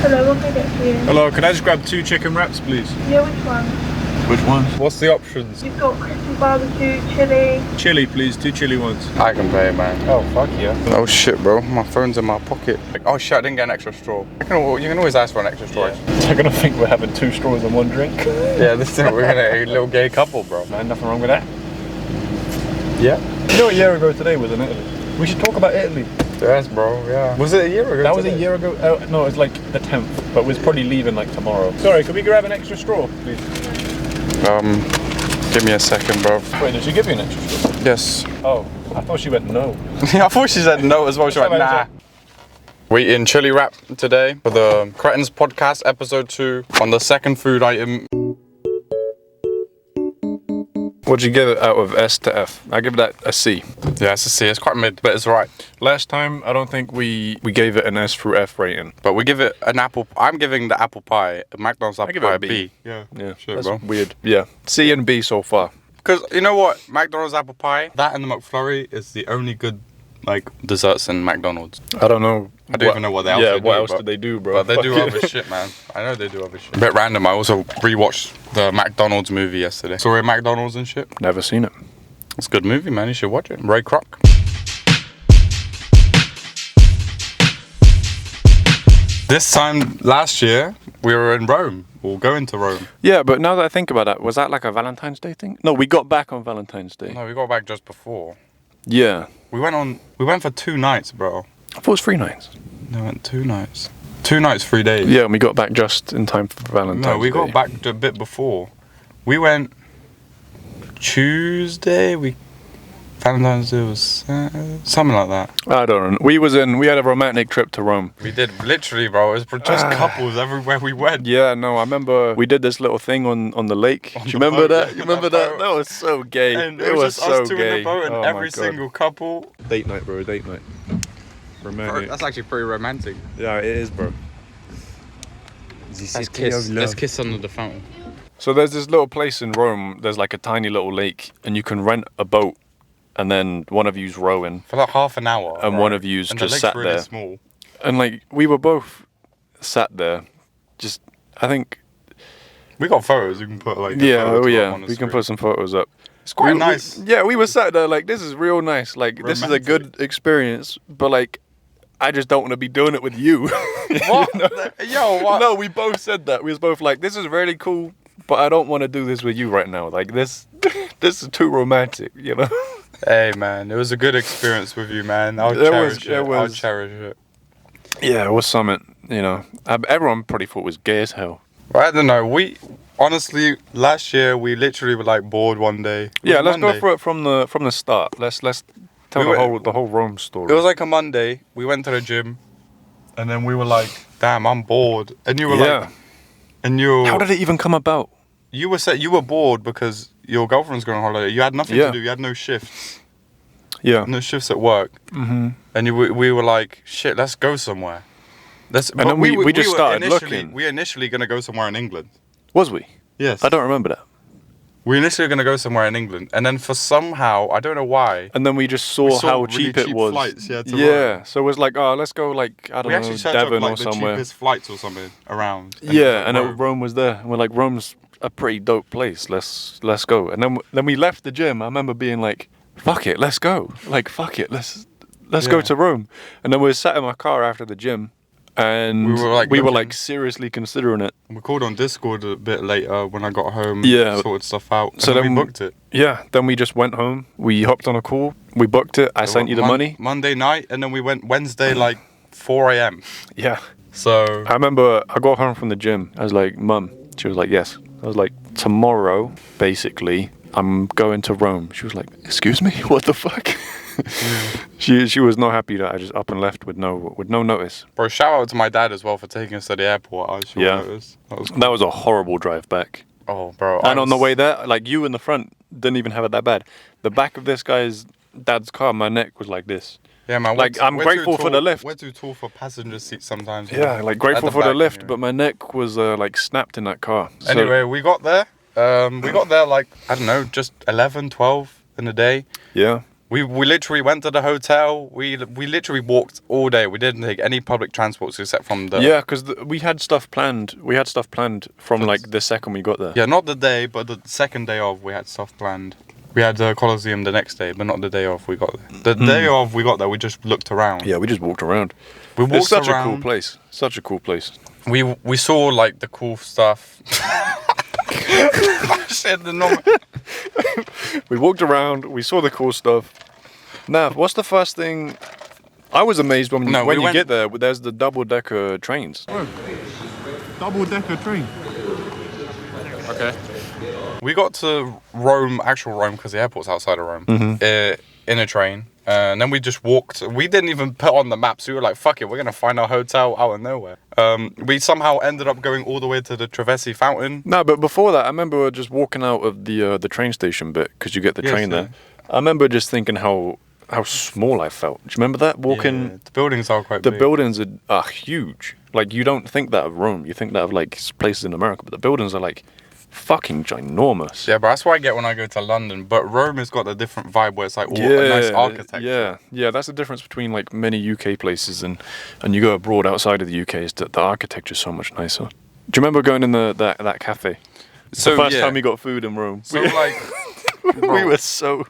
Hello, what can I get for you? Hello, can I just grab 2 chicken wraps, please? Yeah, which one? Which ones? What's the options? You've got crispy barbecue, chili. Chili, please. 2 chili ones. I can pay, man. Oh, fuck yeah. Oh shit, bro. My phone's in my pocket. Oh shit, I didn't get an extra straw. You can always ask for an extra straw. They're gonna think we're having 2 straws and 1 drink. Yeah, we're gonna a little gay couple, bro. Man, nothing wrong with that. Yeah. You know, a year ago today was in Italy. We should talk about Italy. Yes, bro, yeah. Was it a year ago? That was a year ago. No, it's like the 10th, but we're probably leaving like tomorrow. Sorry, could we grab an extra straw, please? Give me a second, bro. Wait, did she give you an extra straw? Yes. Oh, I thought she went no. I thought she said no as well. She went, nah. We're eating chili wrap today for the Cretins podcast, episode 2, on the second food item. What'd you give it out of S to F? I give that a C. Yeah, it's a C. It's quite mid, but it's right. Last time, I don't think we gave it an S through F rating. But we give it an apple. I'm giving the apple pie, McDonald's apple give it pie, a B. Yeah, Shit, that's bro. Weird. Yeah, C and B so far. Because you know what? McDonald's apple pie, that and the McFlurry is the only good, like, desserts in McDonald's. I don't know. I don't even know what else they do. What else do they do, bro? But they do other shit, man. I know they do other shit. A bit random, I also rewatched the McDonald's movie yesterday. Saw it at McDonald's and shit. Never seen it. It's a good movie, man. You should watch it. Ray Kroc. This time last year, we were in Rome. We'll go into Rome. Yeah, but now that I think about that, was that like a Valentine's Day thing? No, we got back on Valentine's Day. No, we got back just before. Yeah. We went for 2 nights, bro. I thought it was 3 nights. No, we went 2 nights. 2 nights, 3 days. Yeah, and we got back just in time for Valentine's Day. No, we got back a bit before. We went Tuesday. Valentine's Day was something like that. I don't know. We had a romantic trip to Rome. We did, literally, bro. It was just couples everywhere we went. Yeah, no, I remember we did this little thing on the lake. Do you remember that? You remember that? That was so gay. And it was just so us 2 gay. in the boat and every single couple. Date night, bro. Date night. Romantic. Bro, that's actually pretty romantic. Yeah, it is, bro. Let's kiss under the fountain. So there's this little place in Rome. There's like a tiny little lake, and you can rent a boat, and then one of you's rowing For like half an hour. and one of you's and just the lake's sat really there. small. And like we were both sat there, just I think. We got photos. You can put like. We can put some photos up. It's quite nice. We were sat there like this is real nice. Like this is a good experience, but like I just don't want to be doing it with you. What? You know? Yo, what? No, we both said that. We was both like, this is really cool, but I don't want to do this with you right now. Like this is too romantic, you know. Hey man, it was a good experience with you, man. I'll cherish it. Yeah, it was something, you know. Everyone probably thought it was gay as hell. Well, I don't know. We honestly last year we literally were like bored one day. Yeah, let's go through it from the start. Let's tell the whole Rome story. It was like a Monday. We went to the gym, and then we were like, "Damn, I'm bored." And you were like, how did it even come about? You were bored because your girlfriend's going on holiday. You had nothing to do. You had no shifts. Yeah. No shifts at work. Mm-hmm. And we were like, shit, let's go somewhere. And then we just started looking. We were initially going to go somewhere in England. Was we? Yes. I don't remember that. We were initially going to go somewhere in England. And then for somehow, I don't know why. And then we just saw how really cheap it was. Flights, to Rome. So it was like, oh, let's go like, I don't know, Devon or somewhere. The cheapest flights or something around. And Rome was there. And we're like, Rome's a pretty dope place. Let's go. And then we left the gym. I remember being like, fuck it, let's go. Like, fuck it, let's go to Rome. And then we sat in my car after the gym. And we were like seriously considering it. We called on Discord a bit later when I got home. Yeah, sorted stuff out. So then we booked it. Yeah, then we just went home. We hopped on a call. We booked it. I sent you the money. Monday night, and then we went Wednesday like 4 a.m. Yeah. So I remember I got home from the gym. I was like, Mum. She was like, yes. I was like, tomorrow, basically, I'm going to Rome. She was like, excuse me, what the fuck? She was not happy that I just up and left with no notice. Bro, shout out to my dad as well for taking us to the airport. Notice. That was a horrible drive back. Oh, bro. And on the way there, like you in the front didn't even have it that bad. The back of this guy's dad's car, my neck was like this. Yeah, man. Like I'm grateful for the lift. We're too tall for passenger seats sometimes. Yeah, man. Like grateful for the lift, but my neck was like snapped in that car. Anyway, we got there. Like, I don't know, just 11, 12 in the day. Yeah. We literally went to the hotel. We literally walked all day. We didn't take any public transports except from the... Yeah, because we had stuff planned. We had stuff planned from like the second we got there. Yeah, not the day, but the second day of, we had stuff planned. We had the Colosseum the next day, but not the day off we got there. The day of we got there, we just looked around. Yeah, we just walked around. It's such a cool place. Such a cool place. We saw like the cool stuff. Said the normal. We walked around. We saw the cool stuff. Now, what's the first thing? I was amazed when you get there. There's the double-decker trains. Oh, double-decker train. Okay. We got to Rome, actual Rome, because the airport's outside of Rome, in a train. And then we just walked. We didn't even put on the maps. We were like, fuck it, we're going to find our hotel out of nowhere. We somehow ended up going all the way to the Trevi Fountain. No, but before that, I remember just walking out of the train station bit, because you get the train there. I remember just thinking how small I felt. Do you remember that? Walking... Yeah, the buildings are quite big. The buildings are huge. Like, you don't think that of Rome. You think that of, like, places in America. But the buildings are, like... fucking ginormous. Yeah, but that's what I get when I go to London. But Rome has got a different vibe where it's like all a nice architecture. Yeah, that's the difference between like many UK places and you go abroad outside of the UK is that the architecture is so much nicer. Do you remember going in that cafe? So the first time we got food in Rome. So like we were so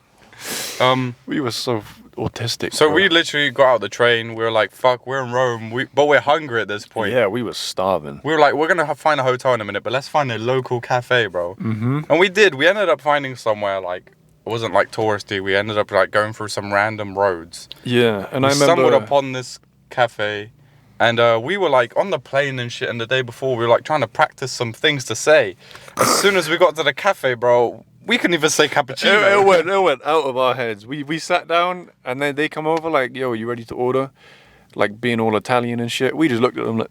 autistic. So we literally got out of the train. We were like, fuck, we're in Rome. But we're hungry at this point. Yeah, we were starving. We were like, we're going to find a hotel in a minute, but let's find a local cafe, bro. Mm-hmm. And we did. We ended up finding somewhere like, it wasn't like touristy. We ended up like going through some random roads. Yeah, and we I remember... stumbled upon this cafe. And we were like on the plane and shit. And the day before, we were like trying to practice some things to say. As soon as we got to the cafe, bro... We couldn't even say cappuccino. It went out of our heads. We sat down and then they come over like, yo, you ready to order? Like being all Italian and shit. We just looked at them like,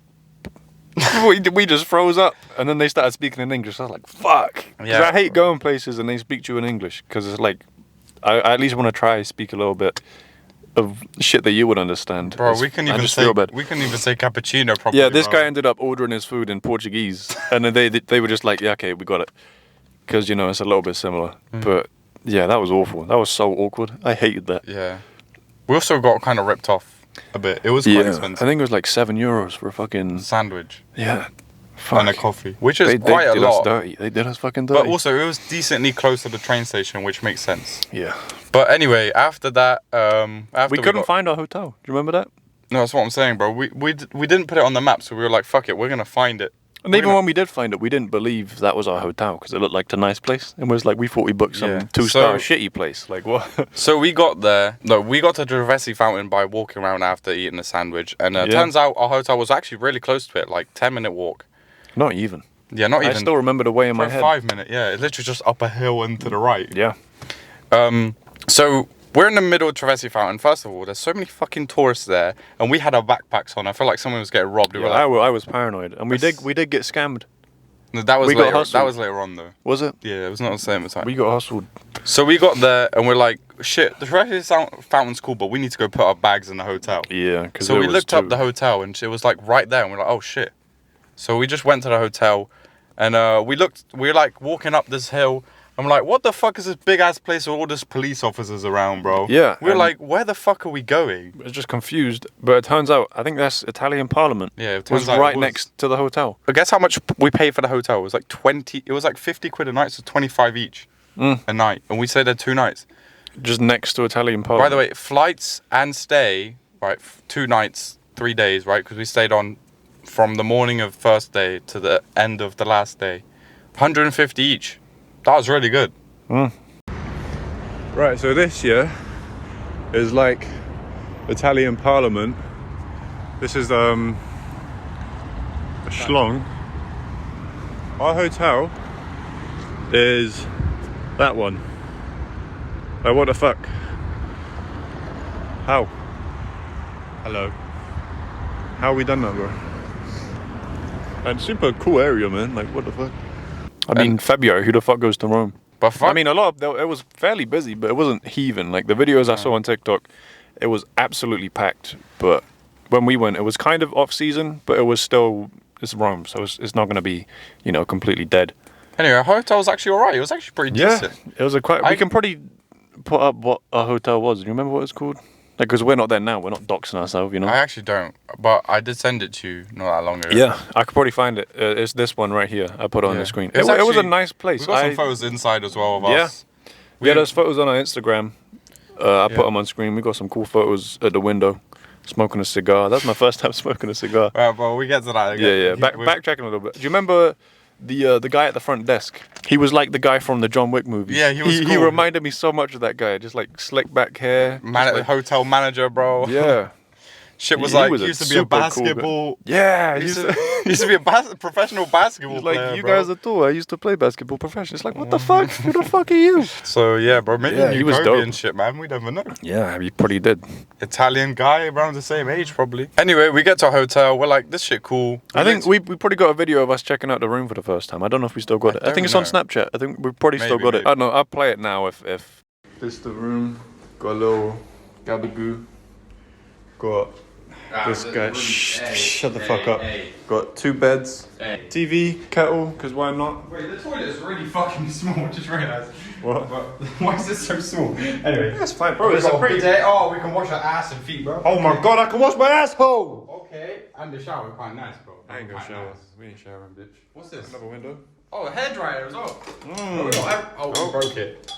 we just froze up. And then they started speaking in English. I was like, fuck. Because I hate going places and they speak to you in English. Because it's like, I at least want to try speak a little bit of shit that you would understand. Bro, we couldn't even say cappuccino properly. Yeah, this guy ended up ordering his food in Portuguese. And then they were just like, yeah, okay, we got it. Because, you know, it's a little bit similar. But, yeah, that was awful. That was so awkward. I hated that. Yeah. We also got kind of ripped off a bit. It was quite expensive. I think it was like €7 for a fucking... sandwich. Yeah. Fuck. And a coffee. Which is quite a lot. They did us dirty. They did us fucking dirty. But also, it was decently close to the train station, which makes sense. Yeah. But anyway, after that... we couldn't find our hotel. Do you remember that? No, that's what I'm saying, bro. We didn't put it on the map, so we were like, fuck it, we're going to find it. And even when we did find it, we didn't believe that was our hotel because it looked like a nice place. And was like, we thought we booked some two-star shitty place. Like, what? So we got there. No, we got to the Trevi Fountain by walking around after eating a sandwich. And turns out our hotel was actually really close to it, like 10-minute walk. Not even. Yeah, not even. I still remember the way in my head. 5-minute, yeah. It's literally just up a hill and to the right. Yeah. So... we're in the middle of Trevi Fountain. First of all, there's so many fucking tourists there, and we had our backpacks on. I felt like someone was getting robbed. I was paranoid, and we did get scammed. No, that was later on though. Was it? Yeah, it was not the same time. We got hustled. So we got there, and we're like, shit, the Trevi Fountain's cool, but we need to go put our bags in the hotel. Yeah, because so we looked up the hotel, and it was like right there, and we're like, oh shit. So we just went to the hotel, and we were like walking up this hill. I'm like, what the fuck is this big ass place with all these police officers around, bro? Yeah. We're like, where the fuck are we going? I was just confused, but it turns out, I think that's Italian Parliament. Yeah, it turns was out right next to the hotel. But guess how much we paid for the hotel? It was like 50 quid a night, so 25 each a night. And we stayed there 2 nights. Just next to Italian Parliament. By the way, flights and stay, right, 2 nights, 3 days, right? Because we stayed on from the morning of first day to the end of the last day. 150 each. That was really good. Right, so this year is like Italian Parliament. This is a schlong. Our hotel is that one. Like, what the fuck? How? Hello. How we done that, bro? And super cool area, man. Like, what the fuck? I mean, February, who the fuck goes to Rome? But fuck. I mean, it was fairly busy, but it wasn't heaving. Like, the videos I saw on TikTok, it was absolutely packed. But when we went, it was kind of off-season, but it was still, it's Rome, so it's not going to be, you know, completely dead. Anyway, our hotel was actually alright. It was actually pretty decent. It was we can probably put up what our hotel was. Do you remember what it's called? Like, because we're not there now. We're not doxing ourselves, you know? I actually don't, but I did send it to you not that long ago. Yeah, I could probably find it. It's this one right here. I put it on the screen. It was a actually- nice place. We got some photos inside as well of Yeah. us. We had those photos on our Instagram. I put them on screen. We got some cool photos at the window, smoking a cigar. That's my first time smoking a cigar. Well, we get to that again. Yeah. Backtracking a little bit. Do you remember the guy at the front desk? He was like the guy from the John Wick movies. Yeah, he was He cool. reminded me so much of that guy. Just like slick back hair. Hotel manager, bro. Yeah. Shit was He like, was he a used to be a super cool guy. basketball. Yeah. He used to be a professional basketball He's like, player, you bro. guys are tall. I used to play basketball professionally. It's like, what the fuck? Who the fuck are you? So yeah, bro, maybe Yeah, he he was Kobe dope. and shit, man. We never know. Yeah, he probably did. Italian guy around the same age, probably. Anyway, we get to a hotel. We're like, this shit cool. I think we probably got a video of us checking out the room for the first time. I don't know if we still got it. I think it's on don't know. Snapchat. I think we probably still Maybe, got it. I don't know. I'll play it now if. This is the room. Got a little gabagoo. Got this guy. Shut the fuck up. Got 2 beds. TV, kettle, because why not? Wait, the toilet is really fucking small. Just realised. What? Why is it so small? Anyway, That's fine, bro. we It's a got a pretty. bidet. Oh, we can wash our ass and feet, bro. Oh my god, I can wash my asshole! Okay, and the shower, quite nice, bro. I ain't gonna Quite shower. nice. We ain't showering, bitch. What's this? Another window. Oh, a hairdryer as well. Oh, we broke it.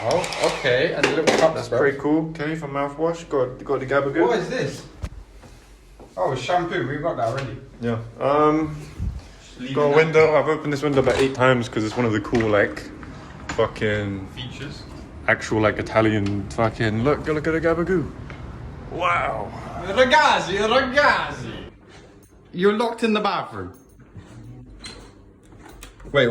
Oh, okay, and a little cup. That's pretty cool. Kenny from mouthwash. Got the gabagoo. What is this? Oh, it's shampoo. We got that already. Yeah. Got a window. I've opened this window about 8 times because it's one of the cool like fucking Features. actual like Italian fucking look at the gabagoo. Wow. Ragazzi. You're locked in the bathroom. Wait.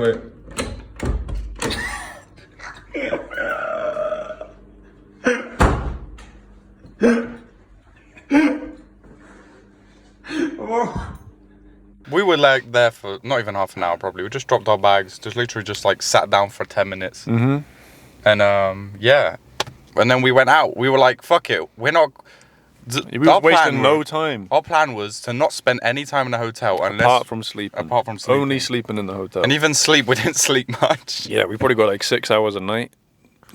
We were like there for not even half an hour probably. We just dropped our bags, just literally just like sat down for 10 minutes. Mm-hmm. And yeah. And then we went out. We were like, fuck it. We're not We was wasting no time. Our plan was to not spend any time in the hotel Apart from sleeping. Only sleeping in the hotel. And even sleep, we didn't sleep much. Yeah, we probably got like 6 hours a night.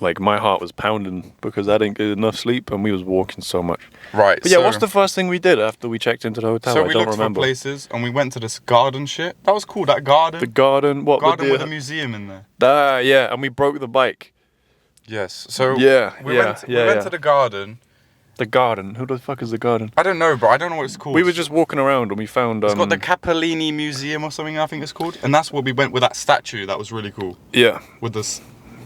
Like my heart was pounding because I didn't get enough sleep and we was walking so much. Right. But yeah, what's the first thing we did after we checked into the hotel? So I we don't looked remember. for places and we went to this garden shit. That was cool, that garden. The garden, what? Garden with a museum in there. Yeah, and we broke the bike. Yes. So Yeah, we yeah, went yeah. to the garden. The garden. Who the fuck is the garden? I don't know, bro. I don't know what it's called. We were just walking around and we found. It's got the Capellini Museum or something, I think it's called. And that's where we went with that statue. That was really cool. Yeah. With this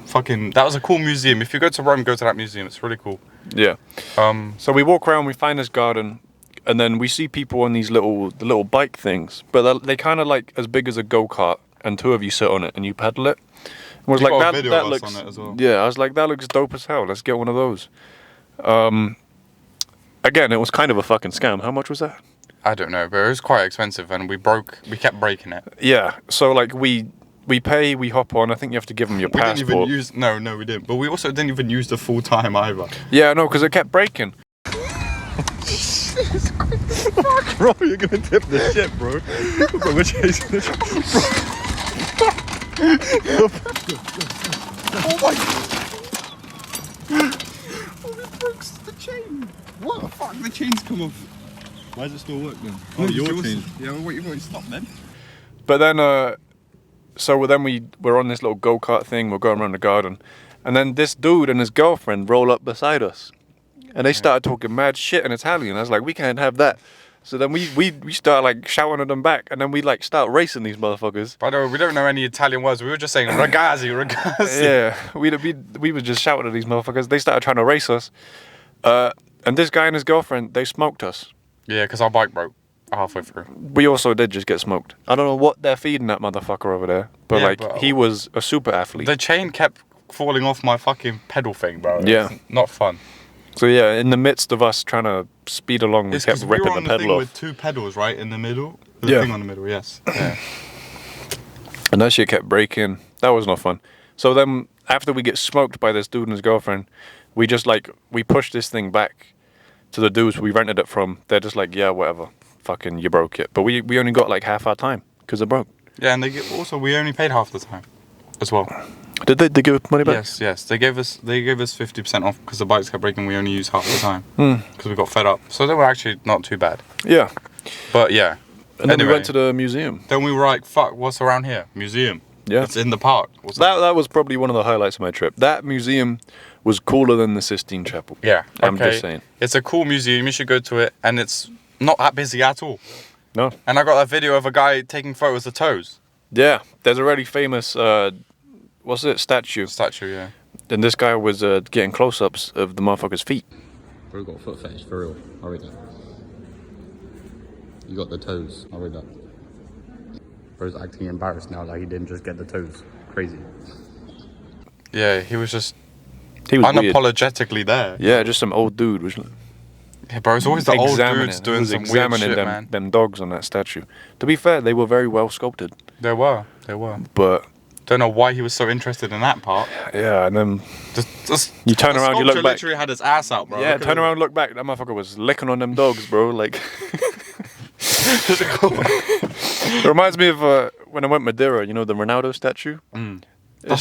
fucking... That was a cool museum. If you go to Rome, go to that museum. It's really cool. Yeah. So we walk around, we find this garden, and then we see people on these little bike things, but they kind of like as big as a go-kart, and 2 of you sit on it and you pedal it. And was You like, got a that video of us looks. on it as well. Yeah, I was like, that looks dope as hell. Let's get one of those. Again, it was kind of a fucking scam. How much was that? I don't know, but it was quite expensive and we kept breaking it. Yeah. So like we pay, we hop on. I think you have to give them your We didn't passport. even use... No, we didn't. But we also didn't even use the full time either. Yeah, no, because it kept breaking. Bro, you're gonna tip the shit, bro. Bro, we're chasing this. Oh my... Oh, it broke the chain. What the fuck? The chain's come off. Why does it still work then? Oh, your yours- change. Yeah, well, wait, stop then. But then, so then we're on this little go-kart thing. We're going around the garden, and then this dude and his girlfriend roll up beside us, and they started talking mad shit in Italian. I was like, we can't have that. So then we start like shouting at them back, and then we like start racing these motherfuckers. By the way, we don't know any Italian words. We were just saying ragazzi. Yeah, we were just shouting at these motherfuckers. They started trying to race us, and this guy and his girlfriend, they smoked us. Yeah, because our bike broke halfway through. We also did just get smoked. I don't know what they're feeding that motherfucker over there, but Yeah, like but- he was a super athlete. The chain kept falling off my fucking pedal thing, bro. Yeah. It's not fun. So yeah, in the midst of us trying to speed along, we It's kept 'cause we were ripping on the the pedal thing off. with 2 pedals, right, in the middle. The Yeah. thing on the middle, yes. Yeah. And that shit kept breaking. That was not fun. So then after we get smoked by this dude and his girlfriend, we just like, we pushed this thing back to the dudes we rented it from. They're just like, yeah, whatever. Fucking, you broke it. But we only got like half our time because it broke. Yeah, and also we only paid half the time. as well. Did they give us money back? Yes. They gave us 50% off because the bikes kept breaking. We only used half the time because we got fed up. So they were actually not too bad. Yeah. But yeah. And then we went to the museum. Then we were like, "Fuck, what's around here? Museum. Yeah. It's in the park." That was probably one of the highlights of my trip. That museum was cooler than the Sistine Chapel. Yeah. I'm just saying. It's a cool museum. You should go to it, and it's not that busy at all. No. And I got that video of a guy taking photos of toes. Yeah. There's a really famous what's it? Statue. Yeah. And this guy was getting close-ups of the motherfucker's feet. Bro got a foot fetish, for real. I read that. You got the toes, I read that. Bro's acting embarrassed now, like he didn't just get the toes. Crazy. Yeah, he was just He was weird. unapologetically there. Yeah, just some old dude was Yeah, bro, it's always the old dudes He doing was some weird examining shit, them, man. them dogs on that statue. To be fair, they were very well sculpted. They were. But Don't know why he was so interested in that part. yeah, and then Just you turn the around, you look sculpture back. literally had his ass out, bro. Yeah, Look at turn him. around, look back. That motherfucker was licking on them dogs, bro. Like, it reminds me of when I went Madeira. You know the Ronaldo statue. That's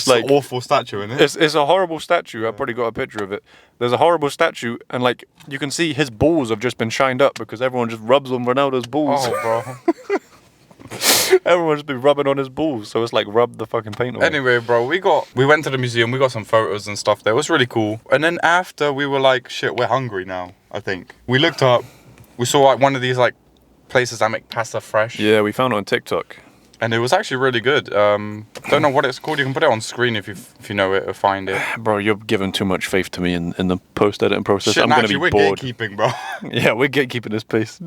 It's like an awful statue, isn't it? it's a horrible statue. I probably got a picture of it. There's a horrible statue, and like you can see his balls have just been shined up because everyone just rubs on Ronaldo's balls. Oh, bro. Everyone's been rubbing on his balls, so it's like rub the fucking paint away. Anyway, bro, we went to the museum. We got some photos and stuff there. It was really cool. And then after, we were like, shit, we're hungry now. I think we looked up. We saw like one of these like places that make pasta fresh. Yeah, we found it on TikTok. And it was actually really good. Don't know what it's called. You can put it on screen if you know it or find it. Bro, you're giving too much faith to me in the post-editing process. Shit, I'm going to actually, be we're bored. gatekeeping, bro. Yeah, we're gatekeeping this place.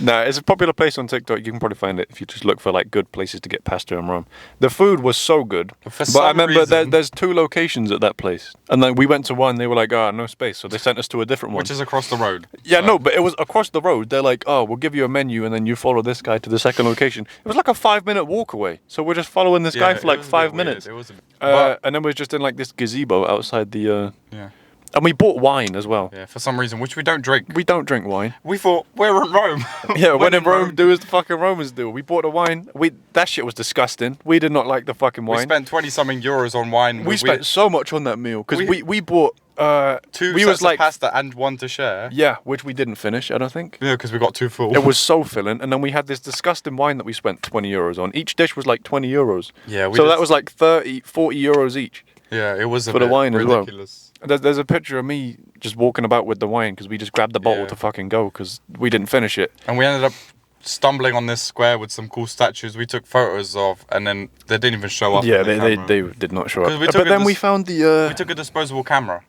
Nah, it's a popular place on TikTok. You can probably find it if you just look for like good places to get pasta in Rome. The food was so good. For But some I remember reason- there's 2 locations at that place. And then we went to one, they were like, no space. So they sent us to a different one. Which is across the road. Yeah, So- no, but it was across the road. They're like, we'll give you a menu and then you follow this guy to the second location. It was like a 5-minute walk away. So we're just following this guy Yeah, for like it was a bit 5 weird. minutes. It was a bit, And then we're just in like this gazebo outside the... yeah. And we bought wine as well. Yeah, for some reason, which we don't drink. We don't drink wine. We thought, we're in Rome. Yeah, when in Rome, do as the fucking Romans do. We bought the wine. That shit was disgusting. We did not like the fucking wine. We spent 20-something euros on wine. We spent so much on that meal because we bought 2 we sets was of like pasta and 1 to share. yeah, which we didn't finish. I don't think. Yeah, because we got too full. It was so filling, and then we had this disgusting wine that we spent 20 euros on. Each dish was like 20 euros. Yeah, we so did- that was like 30, 40 euros each. Yeah, it was a For the bit wine as well. ridiculous. There's a picture of me just walking about with the wine because we just grabbed the bottle Yeah. to fucking go because we didn't finish it. And we ended up stumbling on this square with some cool statues we took photos of, and then they didn't even show up. Yeah, on the they camera. did not show up. 'Cause we But took then it we this- found the We took a disposable camera.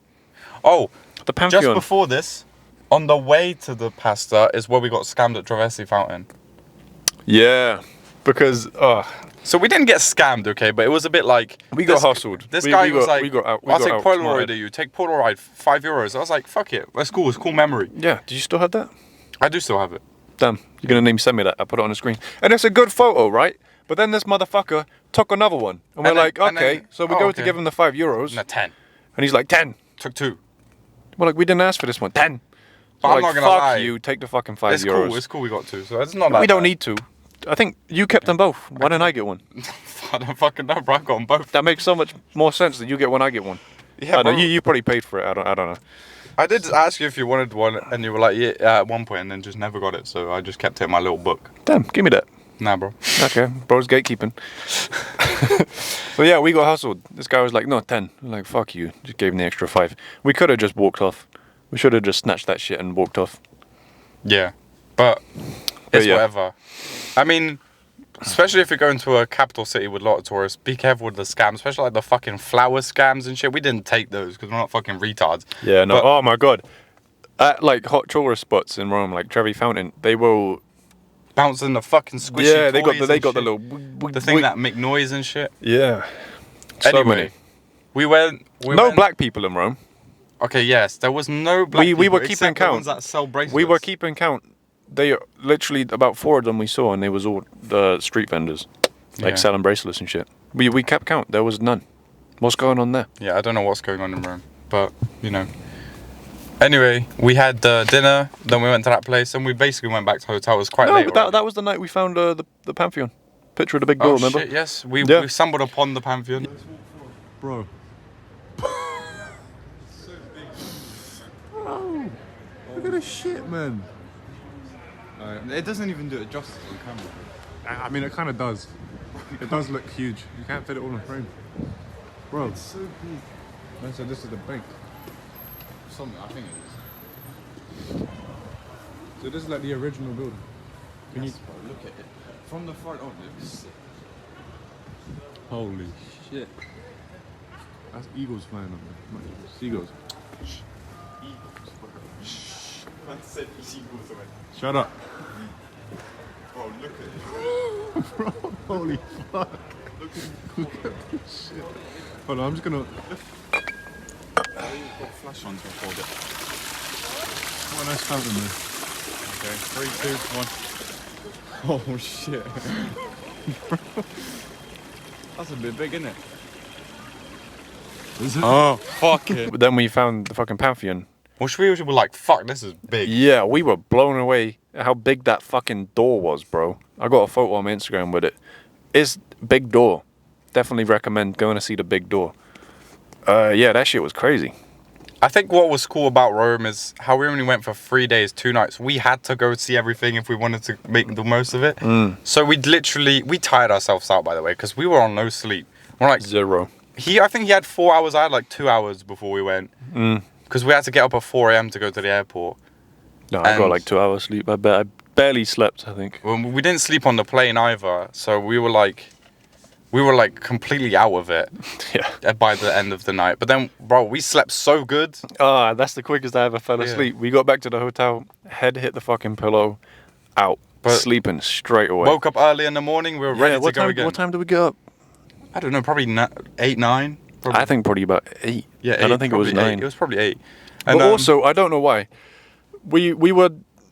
Oh, the Pantheon. just before this, on the way to the pasta is where we got scammed at Traversi Fountain. Yeah, because So we didn't get scammed, okay, but it was a bit like we got this- hustled. This We- guy we was got- like, we got out- we "I'll got take outsmarted. Polaroid of you. Take Polaroid, €5." I was like, "Fuck it, that's cool. It's a cool memory." Yeah, do you still have that? I do still have it. Damn, you're gonna need to send me that. I put it on the screen, and it's a good photo, right? But then this motherfucker took another one, and we're And then- like, and okay. then- So we oh, go okay. to give him the €5, No, 10. and he's like 10. Took 2. We're like, we didn't ask for this one. 10. But So I'm like, not gonna fuck lie. you. Take the fucking €5. It's cool. It's cool. We got 2, so it's not that. We don't bad. need to. I think you kept them both. Why didn't I get one? I don't fucking know, bro. I've got them both. That makes so much more sense that you get one, I get one. Yeah, I know, bro. you probably paid for it. I don't know. I did ask you if you wanted one, and you were like, yeah, at one point, and then just never got it. So I just kept it in my little book. Damn, give me that. Nah, bro. Okay, bro's gatekeeping. So yeah, we got hustled. This guy was like, no, 10. I'm like, fuck you. Just gave him the extra 5. We could have just walked off. We should have just snatched that shit and walked off. Yeah, but it's yeah. whatever. I mean, especially if you're going to a capital city with a lot of tourists, be careful with the scams, especially like the fucking flower scams and shit. We didn't take those because we're not fucking retards. Yeah, no. But- Oh my god. At like hot tourist spots in Rome, like Trevi Fountain, they will. Bouncing the fucking squishy Yeah, they got toys the and shit. little. the thing that make noise and shit. Yeah. So Anyway, many. we went. No black people in Rome. Okay, yes, there was no black. We people were keeping except the count. ones that sell bracelets. We were keeping count. They literally about 4 of them we saw, and they was all the street vendors, like Yeah. selling bracelets and shit. We kept count. There was none. What's going on there? Yeah, I don't know what's going on in Rome, but you know. Anyway, we had dinner, then we went to that place, and we basically went back to the hotel. It was quite No, late. but that already. was the night we found the Pantheon. Picture of the big girl, Oh remember? shit! Yes, Yeah. we stumbled upon the Pantheon. bro. Bro, look at this shit, man. It doesn't even do it justice on camera. I mean, it kind of does. It does look huge. You can't fit it all in frame. Bro, It's so big. man said this is the bank. Something, I think it is. So this is like the original building. Can Yes, bro, look at it. From the front on, it looks sick. Holy shit. That's eagles flying up there. Not eagles, seagulls. Eagles, bro. Man said eagles already. Shut up. Bro, look at it. Bro, holy fuck. Look at this shit. Hold on, I'm just gonna... You've got flash on to record it. Oh, nice fountain there. Okay, 3, 2, 1. Oh shit. That's a bit big, isn't it? Is it? Oh, fuck it. But then we found the fucking Pantheon. Which we were like, fuck, this is big. Yeah, we were blown away at how big that fucking door was, bro. I got a photo on my Instagram with it. It's big door. Definitely recommend going to see the big door. Yeah, that shit was crazy. I think what was cool about Rome is how we only went for 3 days, 2 nights. We had to go see everything if we wanted to make the most of it. So we tired ourselves out, by the way, because we were on no sleep. We're like, Zero. I think he had 4 hours. I had like 2 hours before we went. Because we had to get up at 4 a.m. to go to the airport. No, I got And- like 2 hours sleep. I barely slept, I think. Well, we didn't sleep on the plane either. So we were like completely out of it Yeah. by the end of the night. But then, bro, we slept so good. That's the quickest I ever fell asleep. We got back to the hotel, head hit the fucking pillow, out, But- sleeping straight away. Woke up early in the morning. We were ready to go again. What time did we get up? I don't know, probably 8, 9. Probably. I think probably about 8. Yeah, I don't think it was probably 9. It was probably 8. But also, I don't know why. We were,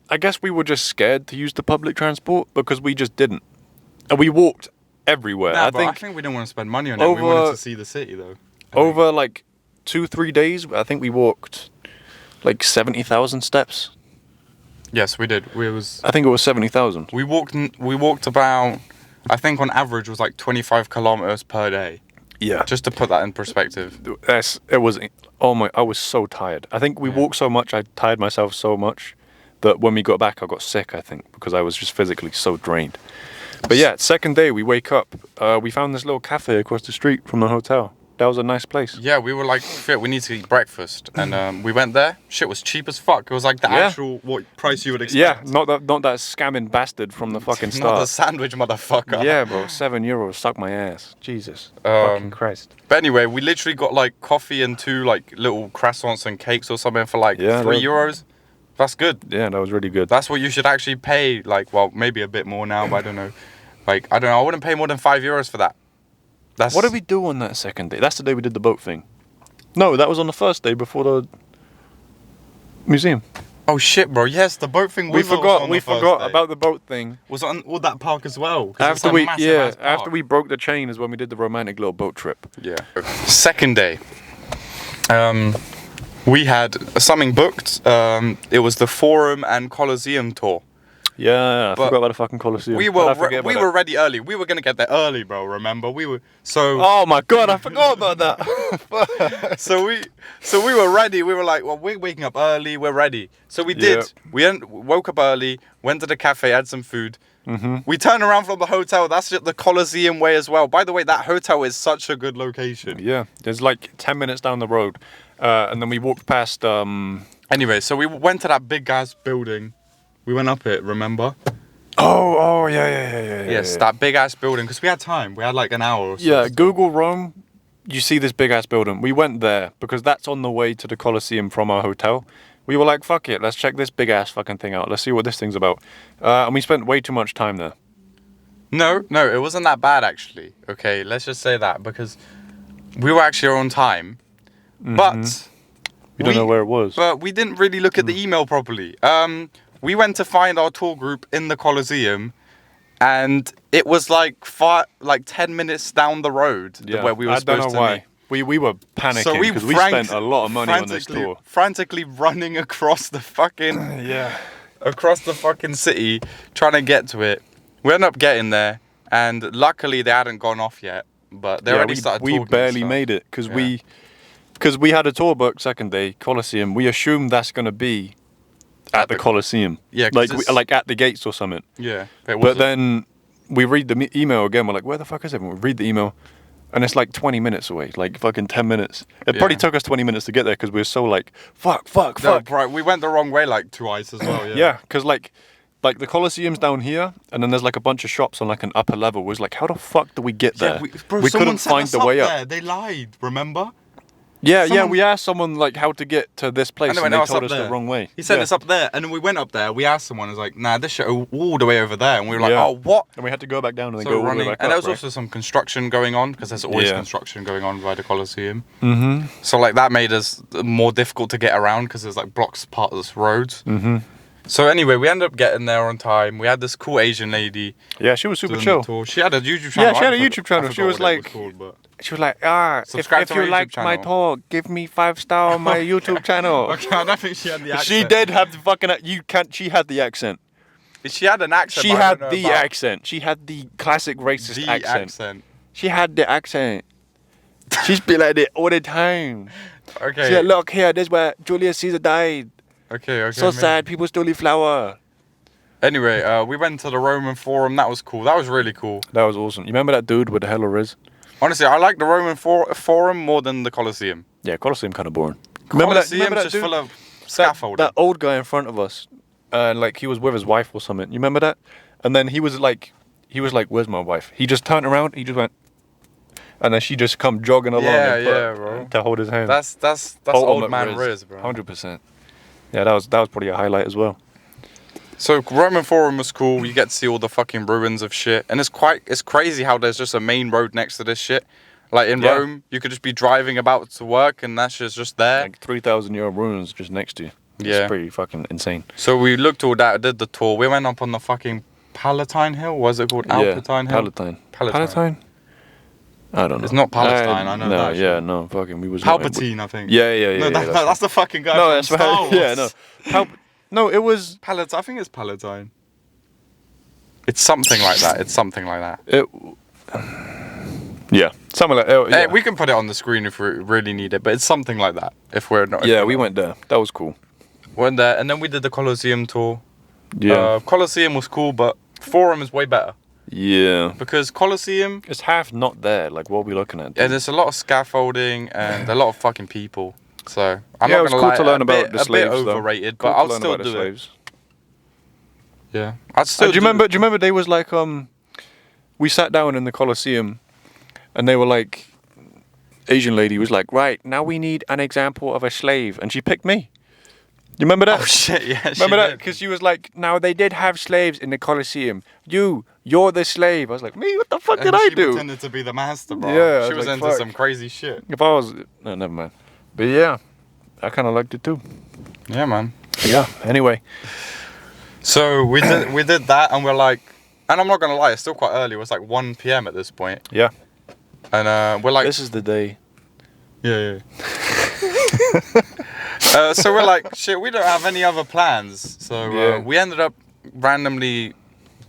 I guess we were just scared to use the public transport because we just didn't. And we walked everywhere. Nah, I bro, think I think we didn't want to spend money on it. We wanted to see the city, though. over like 2-3 days, I think we walked like 70,000 steps. Yes, we did. I think it was 70,000. We walked about, I think on average was like 25 kilometers per day. Yeah. Just to put that in perspective. I was so tired. I think we walked so much, I tired myself so much that when we got back, I got sick, I think, because I was just physically so drained. But yeah, second day, we wake up. We found this little cafe across the street from the hotel. That was a nice place. Yeah, we were like, shit, we need to eat breakfast. And we went there. Shit was cheap as fuck. It was like the actual what price you would expect. Yeah, not that scamming bastard from the fucking Not start. the sandwich, motherfucker. Yeah, bro, €7, suck my ass. Jesus, fucking Christ. But anyway, we literally got like coffee and 2 like little croissants and cakes or something for like €3. That's good. Yeah, that was really good. That's what you should actually pay. Like, well, maybe a bit more now, but I don't know. Like, I don't know. I wouldn't pay more than €5 for that. What did we do on that second day? That's the day we did the boat thing. No, that was on the first day before the museum. Oh shit, bro! Yes, the boat thing. We forgot about the boat thing. Was it on all that park as well? After we broke the chain is when we did the romantic little boat trip. Yeah. Second day, we had something booked. It was the Forum and Colosseum tour. Yeah, I forgot about the fucking Colosseum. We were ready early. We were gonna get there early, bro. Remember? Oh my god, I forgot about that. so we were ready. We were like, well, we're waking up early. We're ready. So we did. Yep. We woke up early. Went to the cafe. Had some food. We turned around from the hotel. That's the Colosseum way as well. By the way, that hotel is such a good location. Yeah, there's like 10 minutes down the road, and then we walked past. Anyway, so we went to that big ass building. We went up it, remember? Oh, yeah. Yes, that big ass building, because we had time. We had like an hour or so. Yeah, Google Rome, you see this big ass building. We went there because that's on the way to the Colosseum from our hotel. We were like, fuck it, let's check this big ass fucking thing out. Let's see what this thing's about. And we spent way too much time there. No, it wasn't that bad actually. Okay, let's just say that, because we were actually on time. But We don't know where it was. But we didn't really look at the email properly. We went to find our tour group in the Colosseum, and it was like 10 minutes down the road where we were supposed to meet. I don't know why. We were panicking because we spent a lot of money on this tour. Frantically running across the fucking across the fucking city trying to get to it. We ended up getting there, and luckily they hadn't gone off yet. but they already started talking. We barely and stuff. made it because we had a tour book second day Colosseum. We assumed that's gonna be at the Colosseum. Yeah, 'cause like at the gates or something. Yeah, But then we read the email again. We're like, where the fuck is it? We read the email, and it's like 20 minutes away, like fucking 10 minutes. It probably took us 20 minutes to get there because we were so like, fuck. No, right, we went the wrong way like twice as well. Yeah. Yeah, because like the Colosseum's down here, and then there's like a bunch of shops on like an upper level. It was like, how the fuck do we get there? we couldn't find the way up. There. They lied. Remember? Yeah, we asked someone like how to get to this place, and they told us the wrong way. He said it's up there, and then we went up there. We asked someone, it was like, nah, this shit all the way over there, and we were like, oh, what? And we had to go back down and then So go all the running, way back and up. there was also some construction going on because there's always construction going on by the Colosseum. Mm-hmm. So like that made us more difficult to get around because there's like blocks part of this roads. Mm-hmm. So anyway, we ended up getting there on time. We had this cool Asian lady. Yeah, she was super doing chill. the tour. She had a YouTube channel. Yeah, she had a YouTube channel. She was like, Subscribe if to my you YouTube like my channel. tour, give me 5-star on my YouTube channel. Okay, I don't think she had the accent. She did have the fucking. She had the accent. She had an accent. She but I had don't know the about accent. She had the classic racist the accent. She had the accent. She's be like it all the time. Okay. She said, look here, this is where Julius Caesar died. Okay. So sad, people still eat flour. Anyway, we went to the Roman Forum. That was cool. That was really cool. That was awesome. You remember that dude with the hella riz? Honestly, I like the Roman Forum more than the Colosseum. Yeah, Colosseum kind of boring. Colosseum's just dude? full of scaffolding. That old guy in front of us, like he was with his wife or something. You remember that? And then he was like, where's my wife? He just turned around, he just went, and then she just come jogging along bro. to hold his hand. That's old man Riz, bro. 100%. Yeah, that was probably a highlight as well. So Roman Forum was cool. You get to see all the fucking ruins of shit, and it's crazy how there's just a main road next to this shit. Like in Rome, you could just be driving about to work, and that's just there. Like 3,000-year ruins just next to you. Yeah. It's pretty fucking insane. So we looked all that, did the tour. We went up on the fucking Palatine Hill. Was it called Alpatine Hill? Palatine? I don't know. It's not Palestine. I know no, that. Yeah, no, fucking. We was Palpatine, I think. Yeah. No, that's the fucking guy. No, from that's Star right. Wars. Yeah, no. No, it was. I think it's Palatine. It's something like that. Yeah, something like. Yeah. Hey, we can put it on the screen if we really need it, but it's something like that. If we're not. Yeah, we went there. That was cool. Went there, and then we did the Colosseum tour. Yeah. Colosseum was cool, but Forum is way better. Yeah. Because Colosseum, It's half not there. Like what we looking at. yeah, there's a lot of scaffolding and a lot of fucking people. So I'm Yeah, not it was gonna cool lie, to learn a about bit, the a slaves. bit though. overrated, Cool but to I'll learn still about the do it. slaves. Yeah, I'd still. Do you remember they was like we sat down in the Colosseum, and they were like, Asian lady was like, right now we need an example of a slave, and she picked me. You remember that? Oh shit! Yeah. Remember that? Because she was like, now they did have slaves in the Colosseum. You're the slave. I was like, me? What the fuck did I She do? pretended to be the master, bro. Yeah, I she was was like, into fuck. some crazy shit. If I was, no, never mind. But yeah, I kind of liked it too. Yeah, man. Yeah. Anyway. So we did that, and we're like, and I'm not gonna lie, it's still quite early. It was like 1 p.m. at this point, Yeah. and we're like, This is the day. yeah. So we're like, shit, we don't have any other plans. So Yeah. we ended up randomly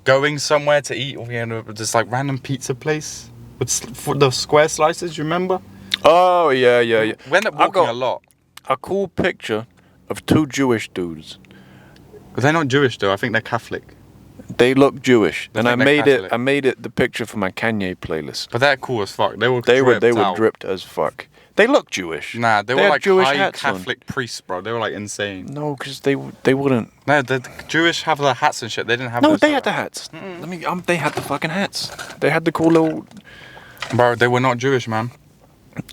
going somewhere to eat. We ended up at this like random pizza place with for the square slices. You remember? Oh yeah. We ended up I walking got a lot. a cool picture of 2 Jewish dudes. They're not Jewish though. I think they're Catholic. They look Jewish, I and I think they're made Catholic. it. I made it the picture for my Kanye playlist. But they're cool as fuck. They were They were out. dripped as fuck. They look Jewish. Nah, they were had like Jewish high hats on. Catholic priests, bro. They were like insane. No, because they wouldn't. No, the Jewish have the hats and shit. They didn't have. No, those they stuff. had the hats. They had the fucking hats. They had the cool little. Bro, they were not Jewish, man.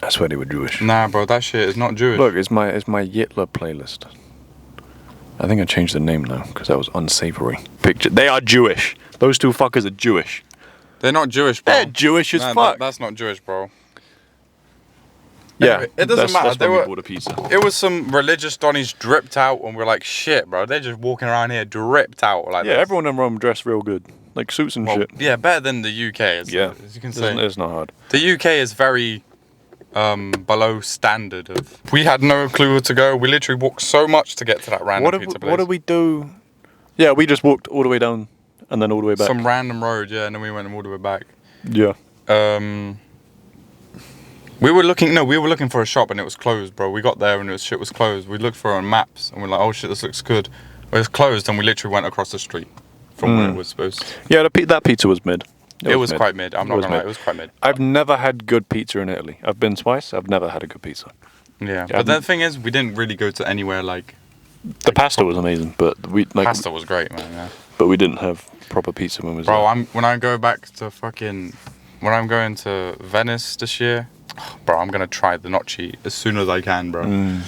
I swear they were Jewish. Nah, bro, that shit is not Jewish. Look, it's my Yitler playlist. I think I changed the name now because that was unsavory. Picture. They are Jewish. Those 2 fuckers are Jewish. They're not Jewish, bro. They're Jewish as Nah, fuck. that's not Jewish, bro. Yeah, Anyway, it doesn't matter. That's They when we were- bought a pizza. It was some religious donnies dripped out, and we're like, shit, bro. They're just walking around here dripped out like Yeah, this. everyone in Rome dressed real good, like suits and Well, shit. yeah, better than the UK. As you can say. It's not hard. The UK is very below standard of. We had no clue where to go. We literally walked so much to get to that random pizza place. What did we do? Yeah, we just walked all the way down and then all the way back. Some random road, yeah, and then we went all the way back. Yeah. We were looking for a shop and it was closed, bro. We got there and shit was closed. We looked for it on maps and we're like, oh shit, this looks good. But it was closed and we literally went across the street from where it was supposed to. Yeah, that pizza was mid. It was quite mid. I'm not gonna lie, mid. it was quite mid. I've never had good pizza in Italy. I've been twice. I've never had a good pizza. Yeah, but the thing is, we didn't really go to anywhere like. The pasta was amazing, but Pasta was great, man. Yeah. But we didn't have proper pizza when we was Bro, there. when I'm going to Venice this year, bro, I'm gonna try the gnocchi as soon as I can, bro.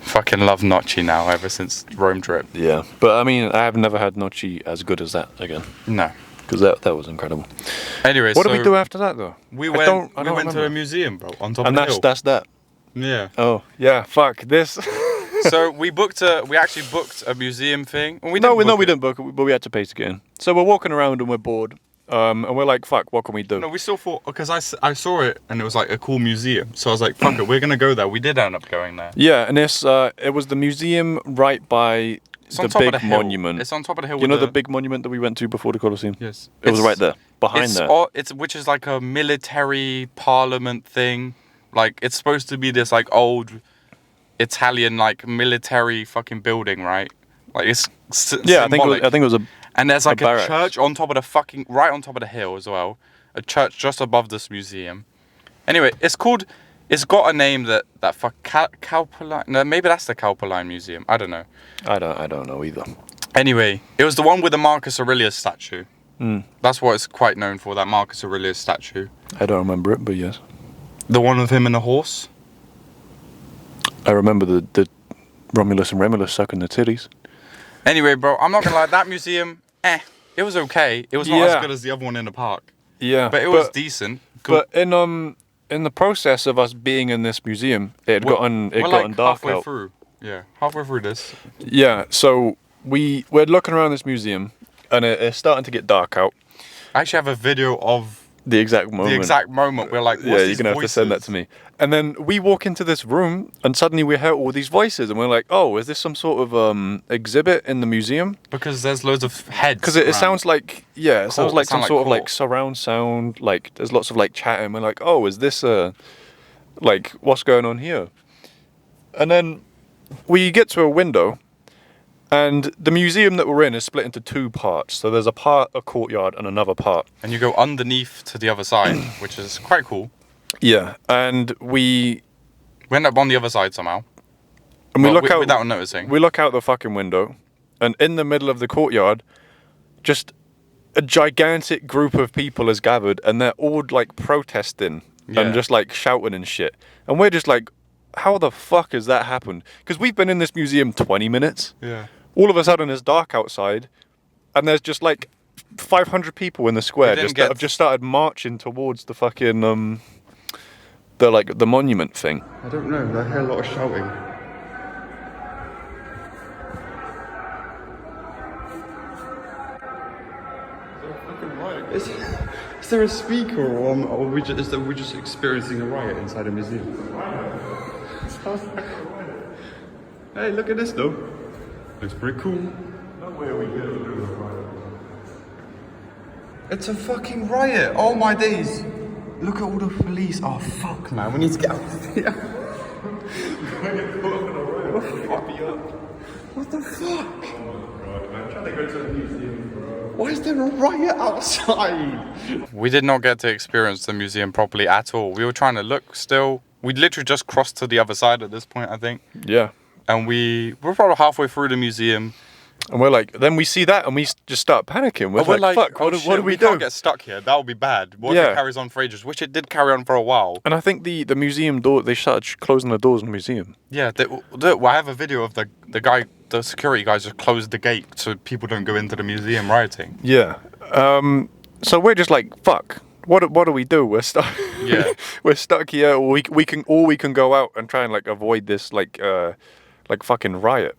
Fucking love gnocchi now ever since Rome trip. Yeah, but I mean, I have never had gnocchi as good as that again. No. Because that was incredible. Anyway, what did we do after that though? We went to a museum, bro, on top of the hill. And that's that. Yeah. Oh yeah, fuck this. So we actually booked a museum thing. Well, we didn't book it, but we had to pay to get in. So we're walking around and we're bored. And we're like, fuck, what can we do? No, we still thought, because I saw it and it was like a cool museum. So I was like, fuck it, we're gonna go there. We did end up going there. Yeah, and it was the museum right by the big monument. It's on top of the hill. You know the big monument that we went to before the Colosseum? Yes. It was right there, behind there. Which is like a military parliament thing. Like, it's supposed to be this like old Italian like military fucking building, right? Like it's yeah, symbolic. I think it was a. And there's like a barracks. church on top of the right on top of the hill as well. A church just above this museum. Anyway, it's got a name that Caupoline. No, maybe that's the Caupoline Museum. I don't know. I don't know either. Anyway, it was the one with the Marcus Aurelius statue. That's what it's quite known for, that Marcus Aurelius statue. I don't remember it, but yes. The one of him and the horse. I remember the Romulus and Remus sucking the titties. Anyway, bro, I'm not gonna lie, that museum, it was okay. It was not as good as the other one in the park. Yeah, but it was decent. But in the process of us being in this museum, it had gotten dark halfway out. Through. Yeah, halfway through this. Yeah, so we're looking around this museum, and it's starting to get dark out. I actually have a video of the exact moment. We're like, yeah, you're gonna have to send that to me. And then we walk into this room, and suddenly we hear all these voices, and we're like, "Oh, is this some sort of exhibit in the museum?" Because there's loads of heads. Because it sounds like sounds like some sort of like court. surround sound. Like there's lots of like chatting. We're like, "Oh, is this like what's going on here?" And then we get to a window, and the museum that we're in is split into two parts. So there's a courtyard, and another part. And you go underneath to the other side, which is quite cool. Yeah, and we end up on the other side somehow. And we look out without noticing. We look out the fucking window, and in the middle of the courtyard, just a gigantic group of people has gathered, and they're all like protesting and just like shouting and shit. And we're just like, how the fuck has that happened? Because we've been in this museum 20 minutes. Yeah. All of a sudden it's dark outside, and there's just like 500 people in the square that have just started marching towards the fucking the monument thing. I don't know, I hear a lot of shouting. Is there a speaker, or are we just experiencing a riot inside a museum? Hey, look at this though. Looks pretty cool. It's a fucking riot. Oh my days. Look at all the police. Oh fuck, man. We need to get out of here. What the fuck? I'm trying to go to a museum, bro. Why is there a riot outside? We did not get to experience the museum properly at all. We were trying to look still. We literally just crossed to the other side at this point, I think. Yeah. And we're probably halfway through the museum. And we're like, then we see that and we just start panicking. We're like, fuck, what do we do? Can't get stuck here. That would be bad. What if it carries on for ages? Which it did carry on for a while. And I think the museum door, they started closing the doors in the museum. Yeah, I have a video of the security guys just closed the gate so people don't go into the museum rioting. Yeah. So we're just like, fuck. What do we do? We're stuck. Yeah. We're stuck here. Or we can go out and try and like avoid this like fucking riot.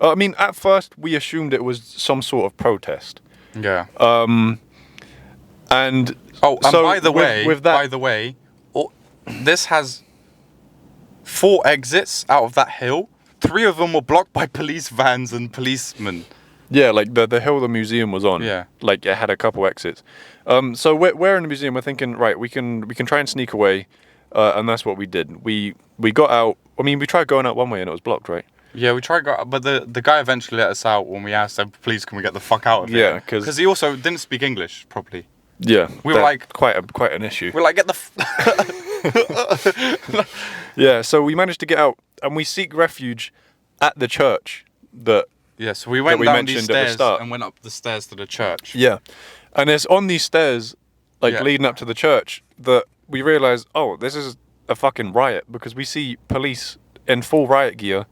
I mean, at first we assumed it was some sort of protest. Yeah. And so by the way, this has 4 exits out of that hill. 3 of them were blocked by police vans and policemen. Yeah, like the hill the museum was on. Yeah. Like it had a couple exits. So we're in the museum. We're thinking, right, we can try and sneak away. and that's what we did. We got out. I mean, we tried going out one way and it was blocked, right? Yeah, we tried, but the guy eventually let us out when we asked him, please, can we get the fuck out of here? Yeah, because he also didn't speak English properly. Yeah, we were like quite an issue. We're like, get the. Yeah, so we managed to get out and we seek refuge at the church that. Yeah, so we went down mentioned these at the stairs start. and went up the stairs to the church. Yeah, and it's on these stairs, like leading up to the church, that we realised, oh, this is a fucking riot because we see police in full riot gear.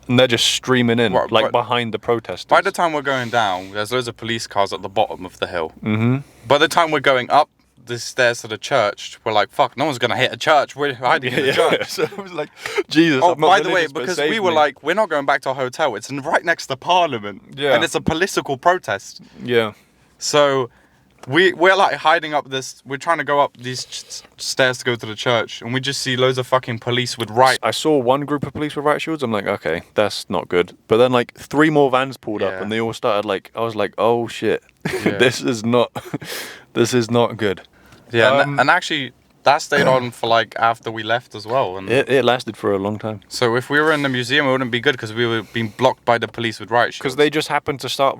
And they're just streaming in, behind the protesters. By the time we're going down, there's loads of police cars at the bottom of the hill. Mm-hmm. By the time we're going up the stairs to the church, we're like, fuck, no one's going to hit a church. We're hiding in the church. So it was like, Jesus. Oh, by the way, because we were like, we're not going back to our hotel. It's right next to Parliament. Yeah. And it's a political protest. Yeah. So we're like hiding up this. We're trying to go up these stairs to go to the church, and we just see loads of fucking police with riot. I saw one group of police with riot shields. I'm like, okay, that's not good. But then like 3 more vans pulled up, and they all started like, I was like, oh shit, this is not good. Yeah, and actually that stayed on for like after we left as well. And it lasted for a long time. So if we were in the museum, it wouldn't be good because we were being blocked by the police with riot shields. Because they just happened to start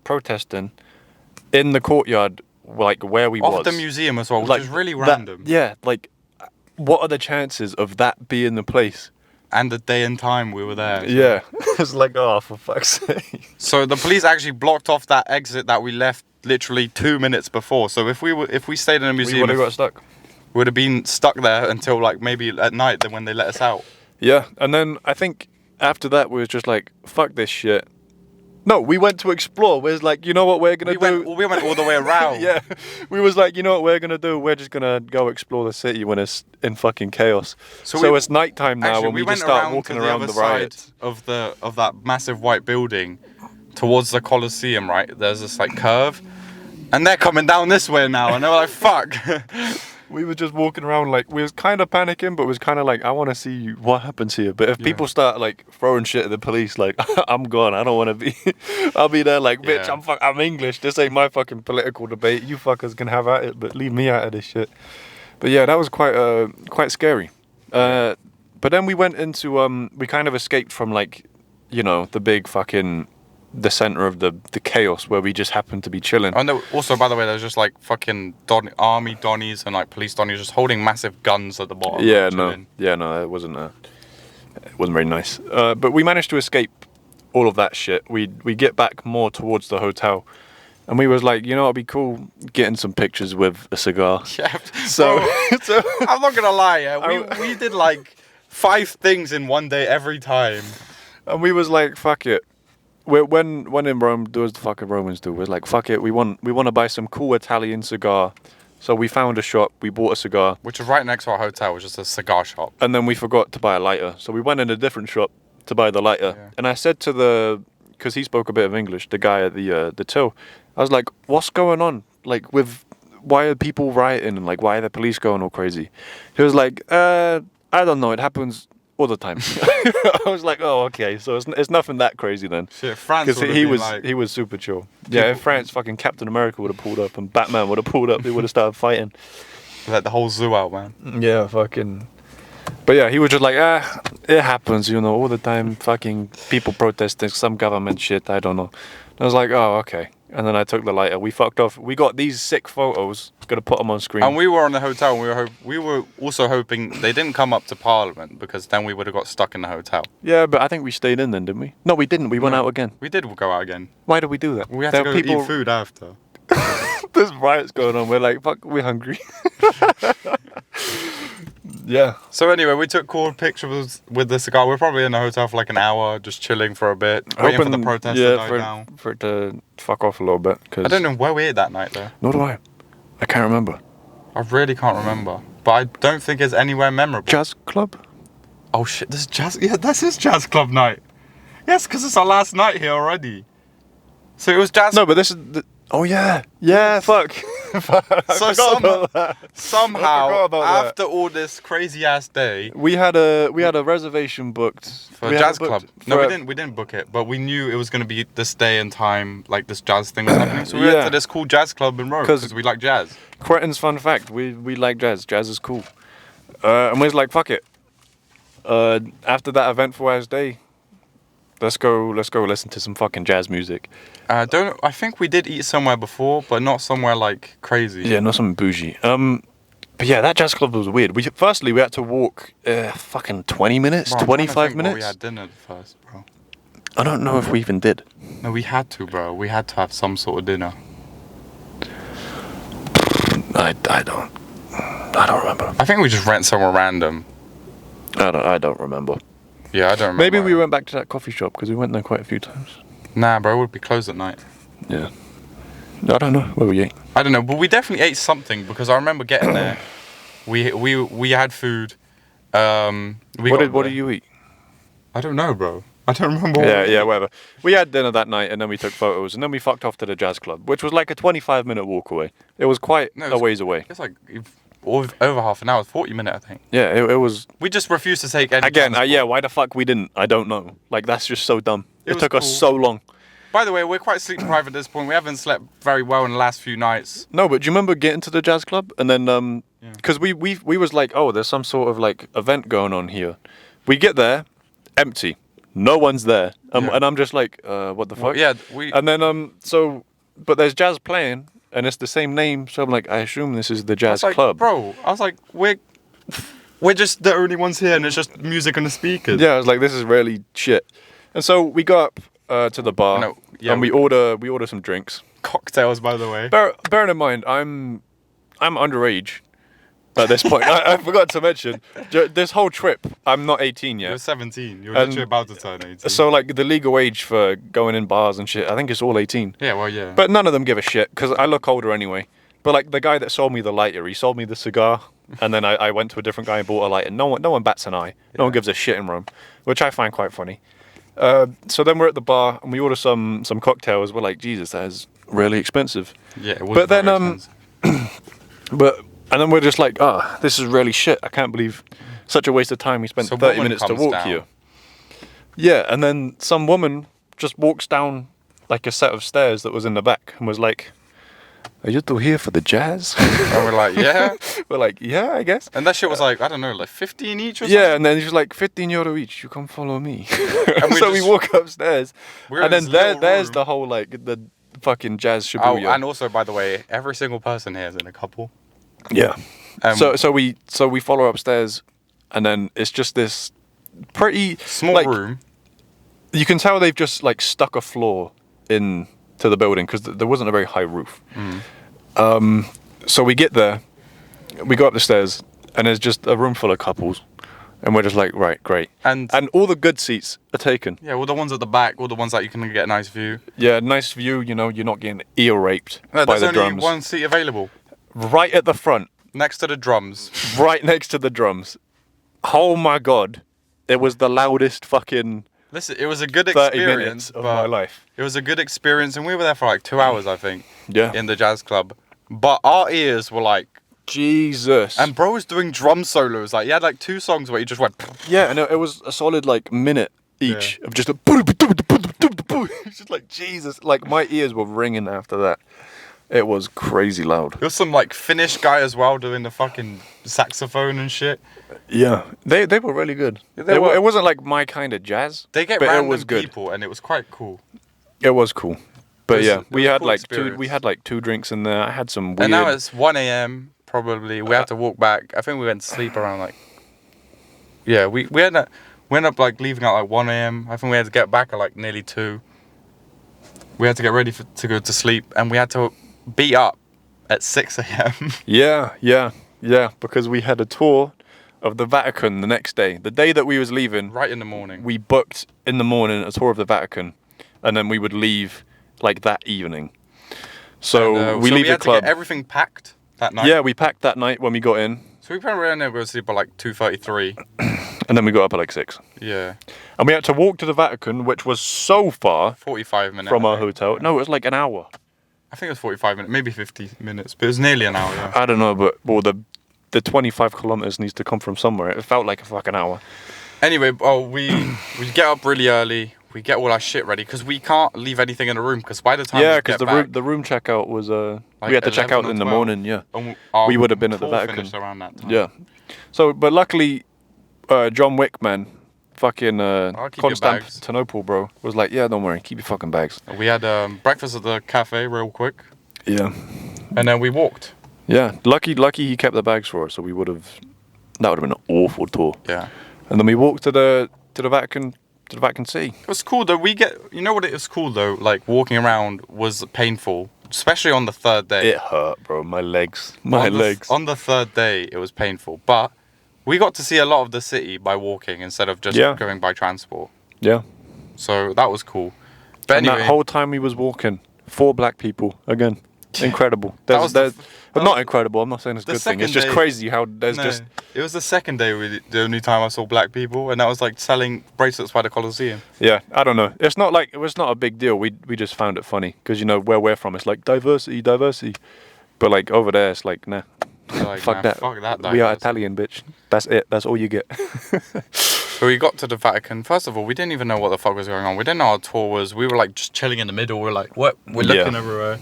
protesting in the courtyard, like where we was. Of the museum as well, which is really random. Like, what are the chances of that being the place? And the day and time we were there. Yeah. It's like, oh, for fuck's sake. So the police actually blocked off that exit that we left literally 2 minutes before. So if we stayed in the museum, we would have got stuck. We would have been stuck there until like maybe at night, then when they let us out. Yeah, and then I think after that we was just like, fuck this shit. No, we went to explore. We was like, you know what we're gonna do? We went all the way around. Yeah, we was like, you know what we're gonna do? We're just gonna go explore the city when it's in fucking chaos. So it's nighttime now, and we just start walking around the riots of that massive white building towards the Colosseum. Right, there's this like curve, and they're coming down this way now, and they were like, fuck. We were just walking around like, we was kind of panicking, but was kind of like, I want to see what happens here. But if people start like throwing shit at the police, like, I'm gone, I don't want to be, I'll be there like, bitch, I'm English, this ain't my fucking political debate, you fuckers can have at it, but leave me out of this shit. But yeah, that was quite scary. But then we went into, we kind of escaped from like, you know, the big fucking, the center of the chaos where we just happened to be chilling. Oh no, also by the way, there's just like fucking army donnies and like police donnies just holding massive guns at the bottom. No, it wasn't very nice. But we managed to escape all of that shit. We get back more towards the hotel, and we was like, you know, it'd be cool getting some pictures with a cigar. Yeah. So I'm not gonna lie, we did like 5 things in one day every time, and we was like, fuck it. When in Rome, do as the fucking Romans do. We're like, fuck it, we want to buy some cool Italian cigar. So we found a shop, we bought a cigar. Which was right next to our hotel, which is a cigar shop. And then we forgot to buy a lighter. So we went in a different shop to buy the lighter. Yeah. And I said to because he spoke a bit of English, the guy at the till, I was like, what's going on? Like, why are people rioting? And like, why are the police going all crazy? He was like, I don't know, it happens all the time. I was like, oh, okay, so it's nothing that crazy then. Shit, France. Because he was super chill. Yeah, in France, fucking Captain America would have pulled up and Batman would have pulled up. They would have started fighting. Let the whole zoo out, man. Yeah, fucking. But yeah, he was just like, it happens, you know, all the time. Fucking people protesting some government shit. I don't know. And I was like, oh, okay. And then I took the lighter. We fucked off. We got these sick photos. Gonna put them on screen. And we were on the hotel. And we were also hoping they didn't come up to Parliament because then we would have got stuck in the hotel. Yeah, but I think we stayed in then, didn't we? No, we didn't. We went out again. We did go out again. Why did we do that? We had to go eat food after. There's riots going on. We're like, fuck, we're hungry. Yeah. So anyway, we took cool pictures with the cigar. We're probably in the hotel for like an hour, just chilling for a bit, waiting for the protest to die down. For it to fuck off a little bit. I don't know where we ate that night though. Nor do I. I can't remember. I really can't remember. But I don't think it's anywhere memorable. Jazz club? Oh shit, this is jazz. Yeah, this is jazz club night. Yes, because it's our last night here already. So it was jazz. No, but this is. Oh yeah. Yeah, fuck. So somehow, after all this crazy ass day, we had a reservation booked for a jazz club. No, we didn't book it, but we knew it was going to be this day and time, like this jazz thing was happening. So we went to this cool jazz club in Rome because we like jazz. Cretins, fun fact, we like jazz. Jazz is cool. And we was like, fuck it. After that eventful ass day, let's go listen to some fucking jazz music. I think we did eat somewhere before, but not somewhere like crazy. Yeah, not something bougie. But yeah, that jazz club was weird. We had to walk fucking 20 minutes, Bro, I'm 25 trying to think minutes. what we had dinner first, bro. I don't know if we even did. No, we had to, bro. We had to have some sort of dinner. I don't remember. I think we just went somewhere random. I don't remember. Yeah, I don't remember. Maybe we went back to that coffee shop because we went there quite a few times. Nah, bro, it would be closed at night. Yeah. I don't know where we ate. I don't know, but we definitely ate something because I remember getting there. We had food. What did you eat? I don't know, bro. I don't remember. Yeah, whatever. We had dinner that night and then we took photos and then we fucked off to the jazz club, which was like a 25-minute walk away. It was quite a ways away. It's like over half an hour, 40 minutes, I think. Yeah, it was. We just refused to take any. Again, yeah, why the fuck we didn't? I don't know. Like, that's just so dumb. It took us so long. By the way, we're quite sleep deprived at this point. We haven't slept very well in the last few nights. No, but do you remember getting to the jazz club and then because we was like, oh, there's some sort of like event going on here. We get there, empty, no one's there, and I'm just like, what the fuck? Well, yeah, and then but there's jazz playing and it's the same name, so I'm like, I assume this is the jazz club, bro. I was like, we're just the only ones here, and it's just music on the speakers. Yeah, I was like, this is really shit. And so we go up to the bar and we order some drinks. Cocktails, by the way. Bearing in mind, I'm underage at this point. I forgot to mention, this whole trip, I'm not 18 yet. You're 17. You're literally about to turn 18. So like the legal age for going in bars and shit, I think it's all 18. Yeah, well, yeah. But none of them give a shit because I look older anyway. But like the guy that sold me the lighter, he sold me the cigar, and then I went to a different guy and bought a lighter. No one bats an eye. No one gives a shit in Rome, which I find quite funny. So then we're at the bar and we order some cocktails. We're like, Jesus, that is really expensive. Yeah, it was. But then expensive. And then we're just like, this is really shit. I can't believe such a waste of time. We spent 30 minutes to walk here. Yeah, and then some woman just walks down like a set of stairs that was in the back and was like, are you two here for the jazz? And we're like, yeah. We're like, yeah, I guess. And that shit was like, I don't know, like 15 each or something? Yeah, and then she's like, 15 euro each, you come follow me. And so we walk upstairs. And then there's the whole, like, the fucking jazz shibuya. Oh, and also, by the way, every single person here is in a couple. Yeah. So we follow upstairs, and then it's just this pretty small room. You can tell they've just like stuck a floor in to the building because there wasn't a very high roof. So we get there, we go up the stairs, and there's just a room full of couples, and we're just like, right, great. And all the good seats are taken. Yeah, all the ones at the back, all the ones that you can get a nice view. Yeah, nice view. You know, you're not getting ear raped by the drums. There's only one seat available. Right at the front. Next to the drums. Right next to the drums. Oh my god. It was the loudest fucking... Listen, it was a good 30 experience minutes of my life. It was a good experience, and we were there for like 2 hours, I think. Yeah. In the jazz club. But our ears were like... Jesus. And bro was doing drum solos. Like, he had like 2 songs where he just went... Yeah, and it was a solid like minute each of just a... It's just like, Jesus. Like, my ears were ringing after that. It was crazy loud. There was some like Finnish guy as well doing the fucking saxophone and shit. Yeah, they were really good. It wasn't like my kind of jazz. They get random people, and it was quite cool. It was cool, but we had cool like experience. We had like 2 drinks in there. I had some weird. And now it's 1 a.m. probably. We have to walk back. I think we went to sleep around like. Yeah, we ended up like leaving at like 1 a.m. I think we had to get back at like nearly 2. We had to get ready to go to sleep, and we had to be up at 6 a.m. Yeah, because we had a tour of the Vatican the next day. The day that we was leaving, right in the morning, we booked in the morning a tour of the Vatican, and then we would leave like that evening. So we leave the club. To get everything packed that night. Yeah, we packed that night when we got in. So we probably ended up going to sleep at like 2:33. And then we got up at like 6. Yeah. And we had to walk to the Vatican, which was so far 45 minutes from our hotel. No, it was like an hour. I think it was 45 minutes, maybe 50 minutes, but it was nearly an hour, yeah. I don't know, but the 25 kilometers needs to come from somewhere. It felt like a fucking hour. Anyway, we get up really early. we get all our shit ready because we can't leave anything in the room because by the time Yeah, we because get back, the room checkout was like we had to check 11 out or in the 12, morning. Yeah, and our we would have been at the tour Vatican. finished around that time. Yeah. So, but luckily, John Wick, man, fucking I'll keep your bags. Constantinople, bro, was like, yeah, don't worry, keep your fucking bags. We had breakfast at the cafe real quick, Yeah. and then we walked. Yeah. Lucky he kept the bags for us, so that would have been an awful tour. Yeah. And then we walked to the Vatican City. It was cool though. You know what? It was cool though. Like walking around was painful, especially on the third day. It hurt, bro. My legs. Legs. On the third day, it was painful, but we got to see a lot of the city by walking instead of just going by transport. Yeah. So that was cool. But And anyway, that whole time we was walking, 4 black people again. Incredible. That Not was- incredible. I'm not saying it's a the good thing. It's second just day- crazy how there's no, just. it was the second day. The only time I saw black people, and that was like selling bracelets by the Colosseum. Yeah, I don't know. It's not like it was not a big deal. We just found it funny because where we're from, it's like diversity, but like over there, it's like nah. Like, Fuck man, that. Fuck that. We are diversity. Italian, bitch. That's it. That's all you get. So we got to the Vatican. First of all, we didn't even know what the fuck was going on. We didn't know our tour was. We were like just chilling in the middle. We're like, what? We're looking everywhere.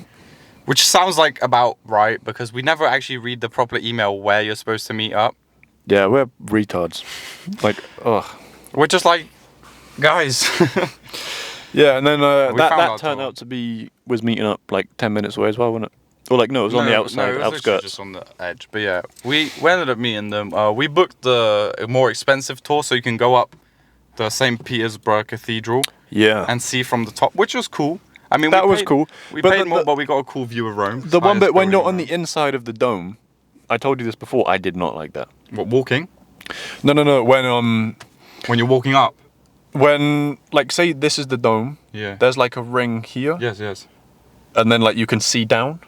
Which sounds like about right because we never actually read the proper email where you're supposed to meet up. Yeah, we're retards. Like, ugh. We're just like, guys. Yeah, and then We found that our turned tour. out to be was meeting up like 10 minutes away as well, wasn't it? Or like no, it was on the outside, it was literally outskirts. just on the edge. But yeah, we ended up meeting them. We booked the more expensive tour so you can go up the St. Petersburg Cathedral Yeah. and see from the top, which was cool. I mean, That we was paid- cool, We but paid the- more, the- but we got a cool view of Rome. The one Highest bit when building you're in on the Rome. inside of the dome, I told you this before, I did not like that. What, walking? No. When When you're walking up. when like say this is the dome, Yeah. there's like a ring here, Yes. and then like you can see down.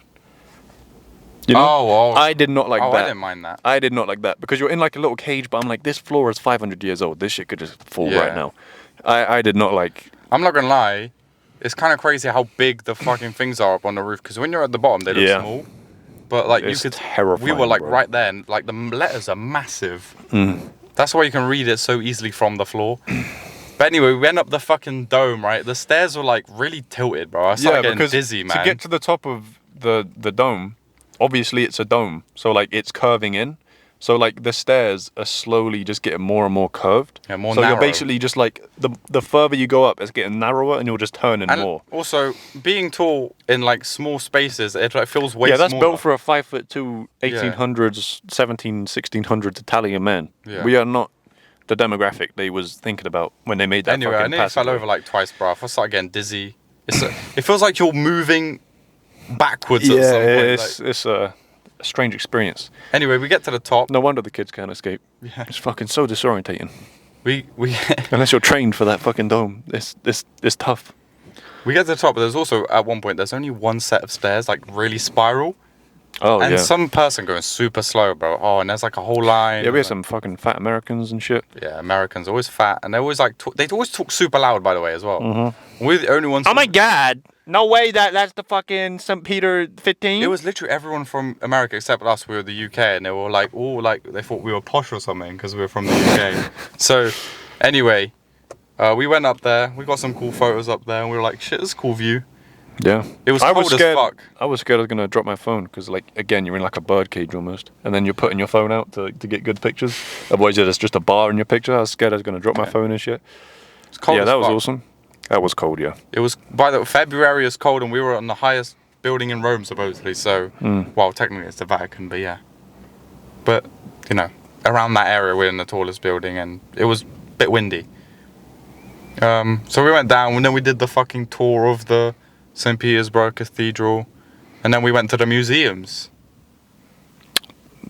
You know? Oh. I did not like I that. didn't mind that. I did not like that because you're in like a little cage, but I'm like, this floor is 500 years old. This shit could just fall Yeah. right now. I did not like. I'm not gonna lie. It's kind of crazy how big the fucking things are up on the roof. Because when you're at the bottom, they look Yeah. small. But like It's you could, terrifying, we were like bro. right there, and like the letters are massive. Mm. That's why you can read it so easily from the floor. But anyway, we went up the fucking dome, right? The stairs were like really tilted, bro. I started getting dizzy, man. to get to the top of the dome, obviously it's a dome, so like it's curving in. So like the stairs are slowly just getting more and more curved. Yeah, more so narrow. you're basically just like the further you go up, it's getting narrower, and you're just turning And more. also, being tall in like small spaces, it like feels way Yeah, that's smaller. built for a 5'2", 1800s, 1600s Italian man. Yeah. We are not the demographic they was thinking about when they made that Anyway, I fucking nearly fell passageway. over like twice, bro. I started getting dizzy. It feels like you're moving backwards at Yeah, some point. it's a strange experience. Anyway, we get to the top. No wonder the kids can't escape. Yeah. It's fucking so disorientating. We Unless you're trained for that fucking dome, it's tough. we get to the top, but there's also at one point there's only one set of stairs, like really spiral, Oh and yeah. some person going super slow, bro. Oh, and there's like a whole line. Yeah, we had of, some fucking fat Americans and shit. Yeah, Americans always fat, and they always like they always talk super loud, by the way, as well. Mm-hmm. We're the only ones. God! No way that's the fucking St. Peter 15. It was literally everyone from America except us. We were the UK, and they were like all like they thought we were posh or something because we were from the UK. So, anyway, we went up there. We got some cool photos up there, and we were like, "Shit, this is a cool view." Yeah. It was I cold was as scared. fuck. I was scared I was gonna drop my phone because, like, again, you're in like a bird cage almost, and then you're putting your phone out to get good pictures. Otherwise, there's just a bar in your picture. I was scared I was gonna drop my phone and shit. It's cold. Yeah, as that was fuck. awesome. That was cold, yeah. It was February is cold, and we were on the highest building in Rome supposedly. So, well, technically it's the Vatican, but yeah. But you know, around that area, we're in the tallest building, and it was a bit windy. So we went down, and then we did the fucking tour of the St. Petersburg Cathedral, and then we went to the museums.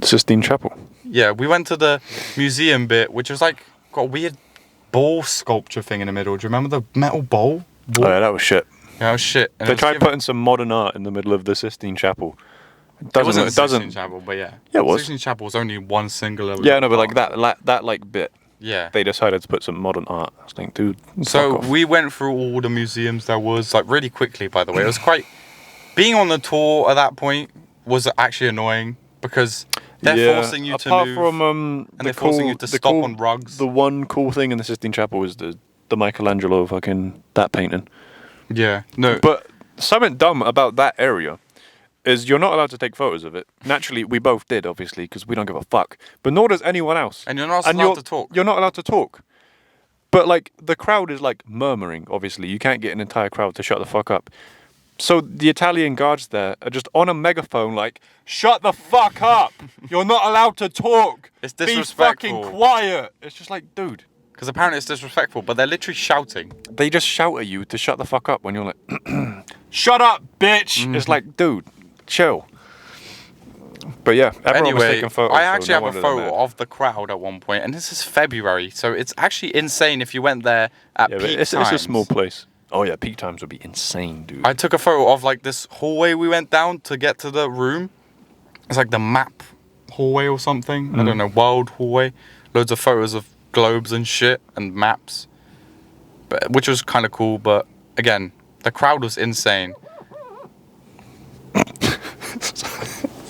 Sistine Chapel. Yeah, we went to the museum bit, which was like got a weird ball sculpture thing in the middle. Do you remember the metal bowl? Oh, yeah, that was shit. Yeah, it was shit. And They it was tried given- putting some modern art in the middle of the Sistine Chapel. It wasn't a Sistine Chapel, but yeah. Yeah, it was. Sistine Chapel was only one singular. Yeah, no, but like that like bit, Yeah. they decided to put some modern art. I was like, dude. So fuck off. we went through all the museums there was, like really quickly, by the way. It was quite. Being on the tour at that point was actually annoying because they're forcing you to Apart move. from and they're forcing you to stop on rugs. The one cool thing in the Sistine Chapel is the the Michelangelo fucking that painting. Yeah. No. But something dumb about that area is you're not allowed to take photos of it. Naturally, we both did, obviously, because we don't give a fuck. But nor does anyone else. And you're not allowed to talk. You're not allowed to talk. But like the crowd is like murmuring. Obviously, you can't get an entire crowd to shut the fuck up. So the Italian guards there are just on a megaphone, like, "Shut the fuck up! You're not allowed to talk. It's Be disrespectful. fucking quiet." It's just like, dude. Because apparently it's disrespectful, but they're literally shouting. They just shout at you to shut the fuck up when you're like, "Shut up, bitch!" It's like, dude, chill. But yeah, everyone was Anyway, taking photos. I so actually no have a wonder they're photo mad. of the crowd at one point, and this is February, so it's actually insane if you went there at Yeah, but peak it's times. a small place. Oh yeah, peak times would be insane, dude. I took a photo of like this hallway we went down to get to the room. It's like the map hallway or something. I don't know, world hallway. Loads of photos of globes and shit and maps, which was kind of cool. But again, the crowd was insane.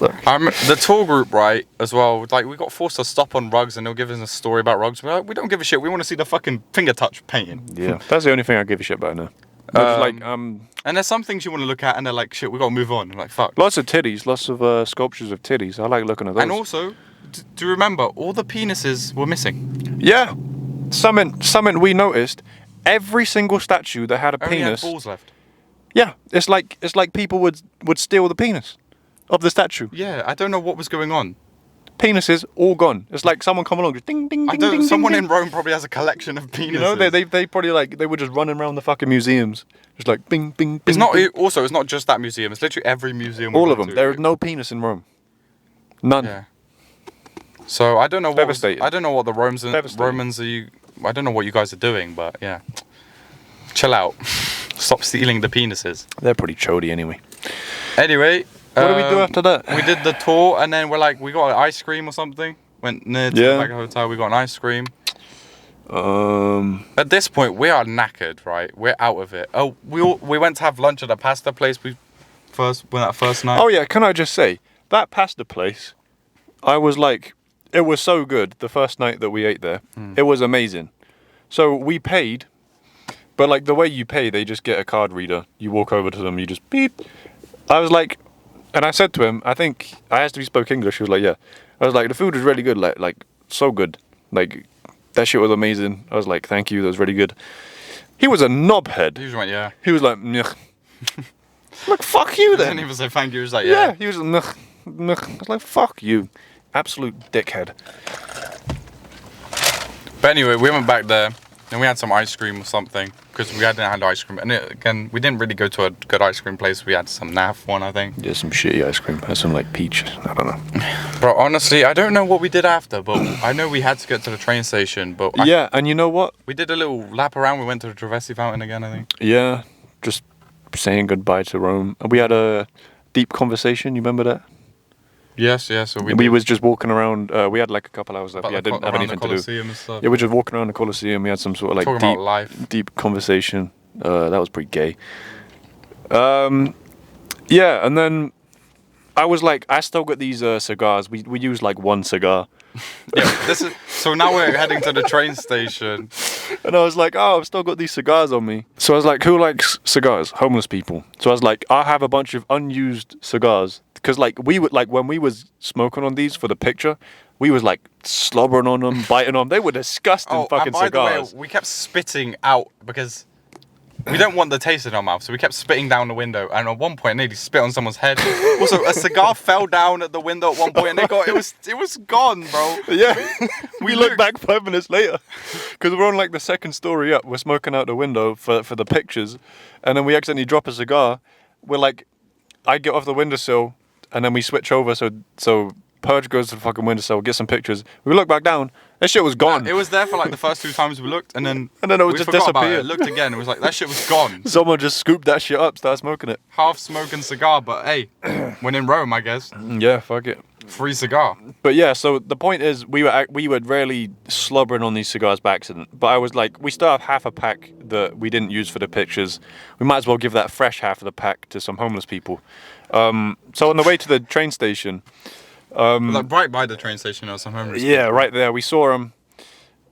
The tour group, right, as well, like, we got forced to stop on rugs and they'll give us a story about rugs. We're like, we don't give a shit. We want to see the fucking finger touch painting. Yeah, that's the only thing I give a shit about now. Like, And there's some things you want to look at and they're like, shit, we got to move on. I'm like, fuck. lots of titties, lots of sculptures of titties. I like looking at those. And also, do you remember, all the penises were missing. yeah, something we noticed. Every single statue that had a Only had penis. balls left. Yeah, it's like people would steal the penis of the statue. Yeah, I don't know what was going on. Penises all gone. It's like someone come along, just ding ding ding ding. Someone ding, in Rome probably has a collection of penises. You know, they probably like they were just running around the fucking museums, just like bing bing. bing It's not. bing. Also, it's not just that museum. It's literally every museum. we All of went them. to. There is no penis in Rome. None. Yeah. So I don't know what. Devastated. I don't know what the Devastated. Romans are. I don't know what you guys are doing, but yeah. Chill out. Stop stealing the penises. They're pretty chody anyway. Anyway. What do we do after that? We did the tour, and then we got ice cream or something. Went near to the back of the hotel. We got an ice cream. At this point, we are knackered, right? We're out of it. Oh, we went to have lunch at a pasta place. We went that first night. Oh yeah, can I just say that pasta place? I was like, it was so good. The first night that we ate there, it was amazing. So we paid, but like the way you pay, they just get a card reader. You walk over to them, you just beep. I was like, and I said to him, I think I asked if he spoke English. He was like, yeah. I was like, the food was really good, like so good, like that shit was amazing. I was like, thank you, that was really good. He was a knobhead. He just went, yeah. He was like, Nyeh. Like, fuck you He then. didn't even say thank you. He was like, Yeah, yeah. he was Nyeh, Nyeh. I was like, fuck you, absolute dickhead. But anyway, we went back there, and we had some ice cream or something, because we hadn't had ice cream. And again, we didn't really go to a good ice cream place. We had some naff one, I think. Yeah, some shitty ice cream. Had some like peach. I don't know. Bro, honestly, I don't know what we did after, but I know we had to get to the train station. But Yeah, and you know what? we did a little lap around. We went to the Trevesi Fountain again, I think. Yeah, just saying goodbye to Rome. And we had a deep conversation. You remember that? Yes. So We was just walking around. We had like a couple hours left. about Yeah, the didn't have around anything the to do. Colosseum and stuff. Yeah, we're just walking around the Colosseum. We had some sort of like Talking about life. deep conversation. That was pretty gay. Yeah, and then I was like, I still got these cigars. We use like one cigar, Yeah, so now we're heading to the train station. and I was like, oh, I've still got these cigars on me. So I was like, who likes cigars? Homeless people. So I was like, I have a bunch of unused cigars because like we would like when we was smoking on these for the picture. We was like slobbering on them, biting on them. They were disgusting Oh, fucking and by cigars. the way, we kept spitting out because we don't want the taste in our mouth, so we kept spitting down the window. And at one point, I nearly spit on someone's head. Also, a cigar fell down at the window at one point, and it was gone, bro. Yeah, we look back 5 minutes later because we're on like the second story up. We're smoking out the window for the pictures, and then we accidentally drop a cigar. We're like, I get off the windowsill, and then we switch over. So Purge goes to the fucking windowsill, get some pictures. We look back down. That shit was gone. It was there for like the first 2 times we looked, and then it was we just forgot about disappeared. it. Looked again, it was like that shit was gone. Someone just scooped that shit up, started smoking it. Half smoking cigar, but hey, when in Rome, I guess Yeah, fuck it. free cigar. But yeah, so the point is, we were really slobbering on these cigars by accident. But I was like, we still have half a pack that we didn't use for the pictures. We might as well give that fresh half of the pack to some homeless people. So on the way to the train station, Like right by the train station or some homeless. yeah, right there, we saw them.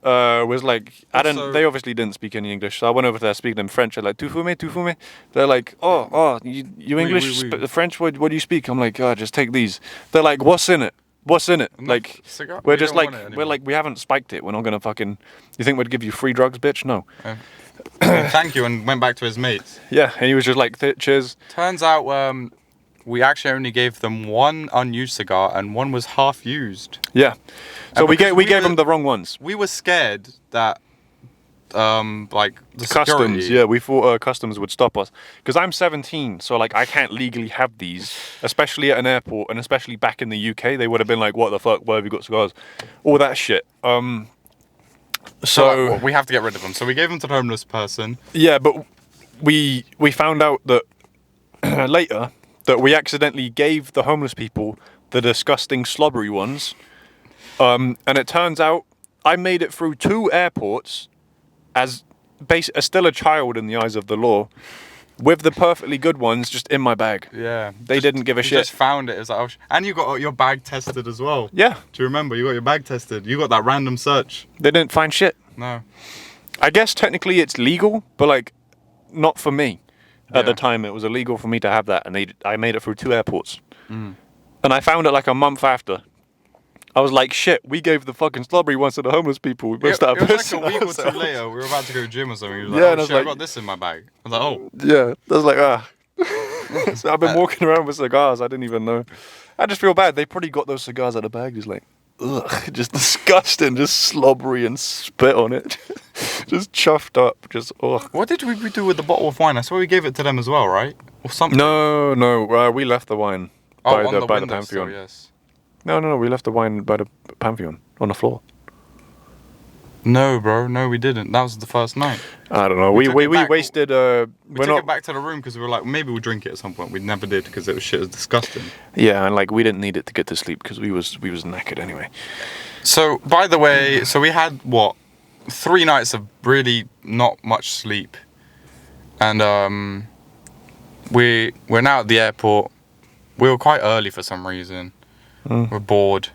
was like, I didn't. Also- They obviously didn't speak any English, so I went over there speaking in French. I'm like, tu fumes, tu fumes. They're like, oh, you English, oui. French? What do you speak? I'm like, oh, just take these. They're like, what's in it? What's in it? No, Like, cigar? we're We just don't like, want it we're anymore. like, we haven't spiked it. We're not gonna fucking. You think we'd give you free drugs, bitch? No. Thank you, and went back to his mates. Yeah, and he was just like, cheers. Turns out we actually only gave them one unused cigar, and one was half used. Yeah. So And we because gave we gave were- them the wrong ones. We were scared that like the Customs, security. yeah, we thought customs would stop us because I'm 17, so like I can't legally have these, especially at an airport, and especially back in the UK, they would have been like, "What the fuck? Why have you got cigars?" All that shit. So So like, we have to get rid of them. So we gave them to the homeless person. yeah, but we found out that later that we accidentally gave the homeless people the disgusting slobbery ones, and it turns out I made it through 2 airports as still a child in the eyes of the law, with the perfectly good ones just in my bag. Yeah. They didn't give a we shit. just found it. It was like, oh, and you got your bag tested as well. Yeah, Do you remember? You got your bag tested. You got that random search. they didn't find shit. No. I guess technically it's legal, but like not for me. At the Yeah. time, it was illegal for me to have that, and I made it through 2 airports. And I found it like a month after. I was like, shit, we gave the fucking slobbery ones to the homeless people. We must It start was like pissing a week or two ourselves. later. We were about to go to the gym or something. He was like, Yeah, oh and I was shit, I like- got this in my bag. I was like, oh. Yeah, I was like, So I've been walking around with cigars. I didn't even know. I just feel bad. They probably got those cigars out of the bag. Just like, ugh, just disgusting, just slobbery and spit on it, just chuffed up. Just ugh. What did we do with the bottle of wine? I swear we gave it to them as well, right? Or something. No. We left the wine by on the windowsill, Pantheon. yes. No. We left the wine by the Pantheon on the floor. No, bro. No, we didn't. That was the first night. I don't know. We We took it back. wasted. We We're took not. it back to the room because we were like, maybe we'll drink it at some point. We never did because it was shit. It was disgusting. Yeah, and like we didn't need it to get to sleep because we was knackered anyway. So, by the way, so we had what 3 nights of really not much sleep, and we're now at the airport. We were quite early for some reason. We're bored.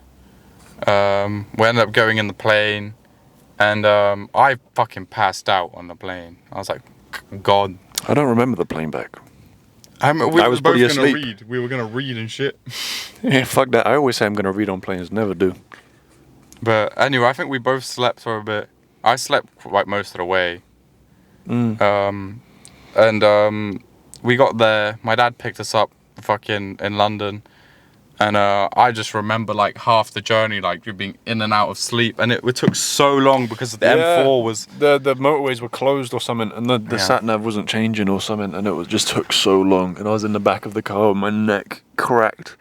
We ended up going in the plane, and I fucking passed out on the plane. I was like, God. I don't remember the plane back. We I were was both pretty gonna asleep. read. We were gonna read and shit. Yeah, fuck that. I always say I'm gonna read on planes, never do. But anyway, I think we both slept for a bit. I slept like most of the way. We got there. My dad picked us up fucking in London. And I just remember like half the journey, like you being in and out of sleep. And it took so long because the M4 was... the motorways were closed or something, and the Yeah. sat nav wasn't changing or something, and it was just took so long. And I was in the back of the car, with my neck cracked.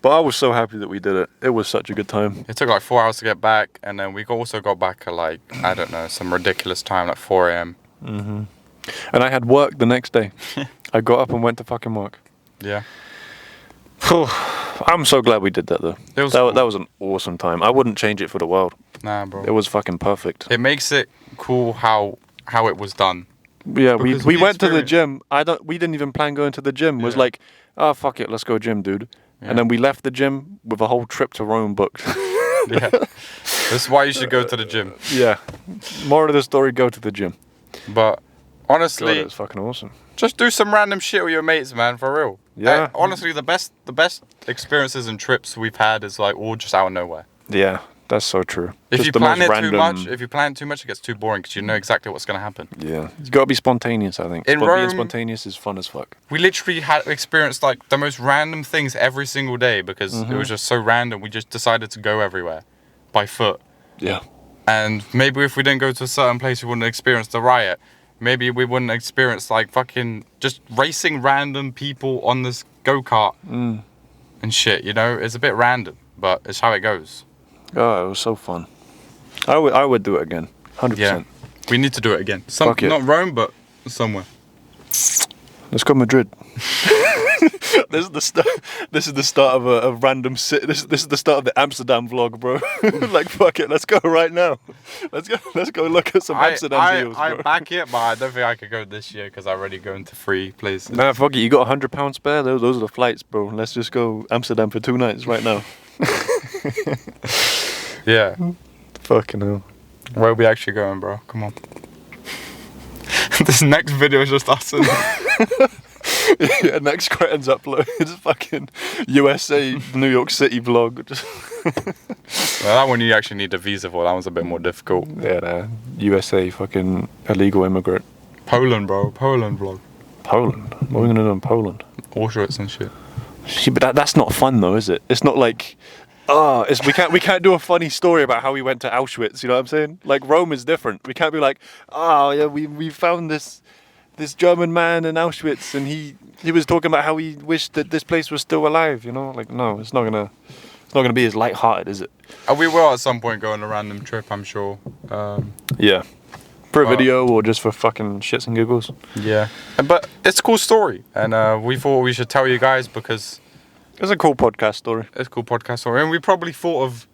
But I was so happy that we did it. It was such a good time. It took like 4 hours to get back. And then we also got back at like, I don't know, some ridiculous time, like 4 a.m. And I had work the next day. I got up and went to fucking work. Yeah. I'm so glad we did that though. It was cool. That was an awesome time. I wouldn't change it for the world. Nah, bro. It was fucking perfect. It makes it cool how it was done. Yeah, Because we we went to the experienced- gym. We didn't even plan going to the gym. It was Yeah. like, oh fuck it, let's go gym, dude. Yeah. And then we left the gym with a whole trip to Rome booked. Yeah. That's why you should go to the gym. Yeah. More of the story, go to the gym. But God, honestly, it was fucking awesome. just do some random shit with your mates, man, for real. Yeah. Honestly, the best experiences and trips we've had is like all just out of nowhere. Yeah, that's so true. If Just you the plan most it too much, if you plan it too much, it gets too boring because you know exactly what's gonna happen. Yeah, it's got to be spontaneous. I think. In Being Rome- spontaneous is fun as fuck. We literally had experienced like the most random things every single day because it was just so random. We just decided to go everywhere by foot. Yeah. And maybe if we didn't go to a certain place, we wouldn't experience the riot. Maybe we wouldn't experience like fucking just racing random people on this go-kart and shit, you know? It's a bit random, but it's how it goes. Oh, it was so fun. I would do it again. 100%. Yeah. We need to do it again. Fuck it. Not Rome, but somewhere. Let's go Madrid. This is the start. This is the start of a random city. This is the start of the Amsterdam vlog, bro. Like fuck it, let's go right now. Let's go look at some Amsterdam deals, I bro. back it, but I don't think I could go this year because I already going to 3 places. Nah, fuck it. You got £100 spare? Those are the flights, bro. Let's just go Amsterdam for 2 nights right now. Yeah. Fucking hell. Where are we actually going, bro? Come on. This next video is just us and Yeah, next Cretins upload is fucking USA, New York City vlog. Just well, that one you actually need a visa for. That one's a bit more difficult. yeah, nah. USA fucking illegal immigrant. Poland, bro. Poland vlog. Poland. What are we gonna do in Poland? Auschwitz and shit. See, but that's not fun though, is it? It's not like, we can't do a funny story about how we went to Auschwitz. You know what I'm saying? Like Rome is different. We can't be like, yeah, we found this German man in Auschwitz and he was talking about how he wished that this place was still alive. You know, like no, it's not gonna be as light-hearted, is it? We will at some point go on a random trip, I'm sure. Yeah. For a video or just for fucking shits and giggles. Yeah. But it's a cool story, and we thought we should tell you guys because It's a cool podcast story. it's a cool podcast story, and we probably thought of.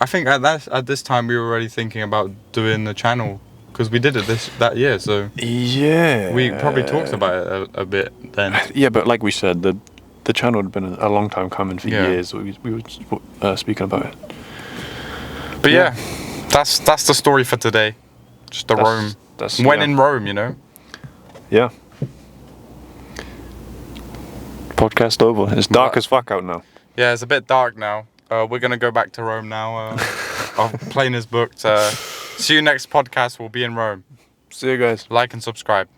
I think at this time we were already thinking about doing the channel because we did it that year, so Yeah. we probably talked about it a bit then. Yeah, but like we said, the channel had been a long time coming for Yeah. years. We were speaking about it. But yeah, that's the story for today. Just the Rome. When in Rome, you know. Yeah. Podcast over. It's dark as fuck out now. Yeah, it's a bit dark now. We're gonna go back to Rome now. Our plane is booked. See you next podcast. We'll be in Rome. See you guys. Like and subscribe.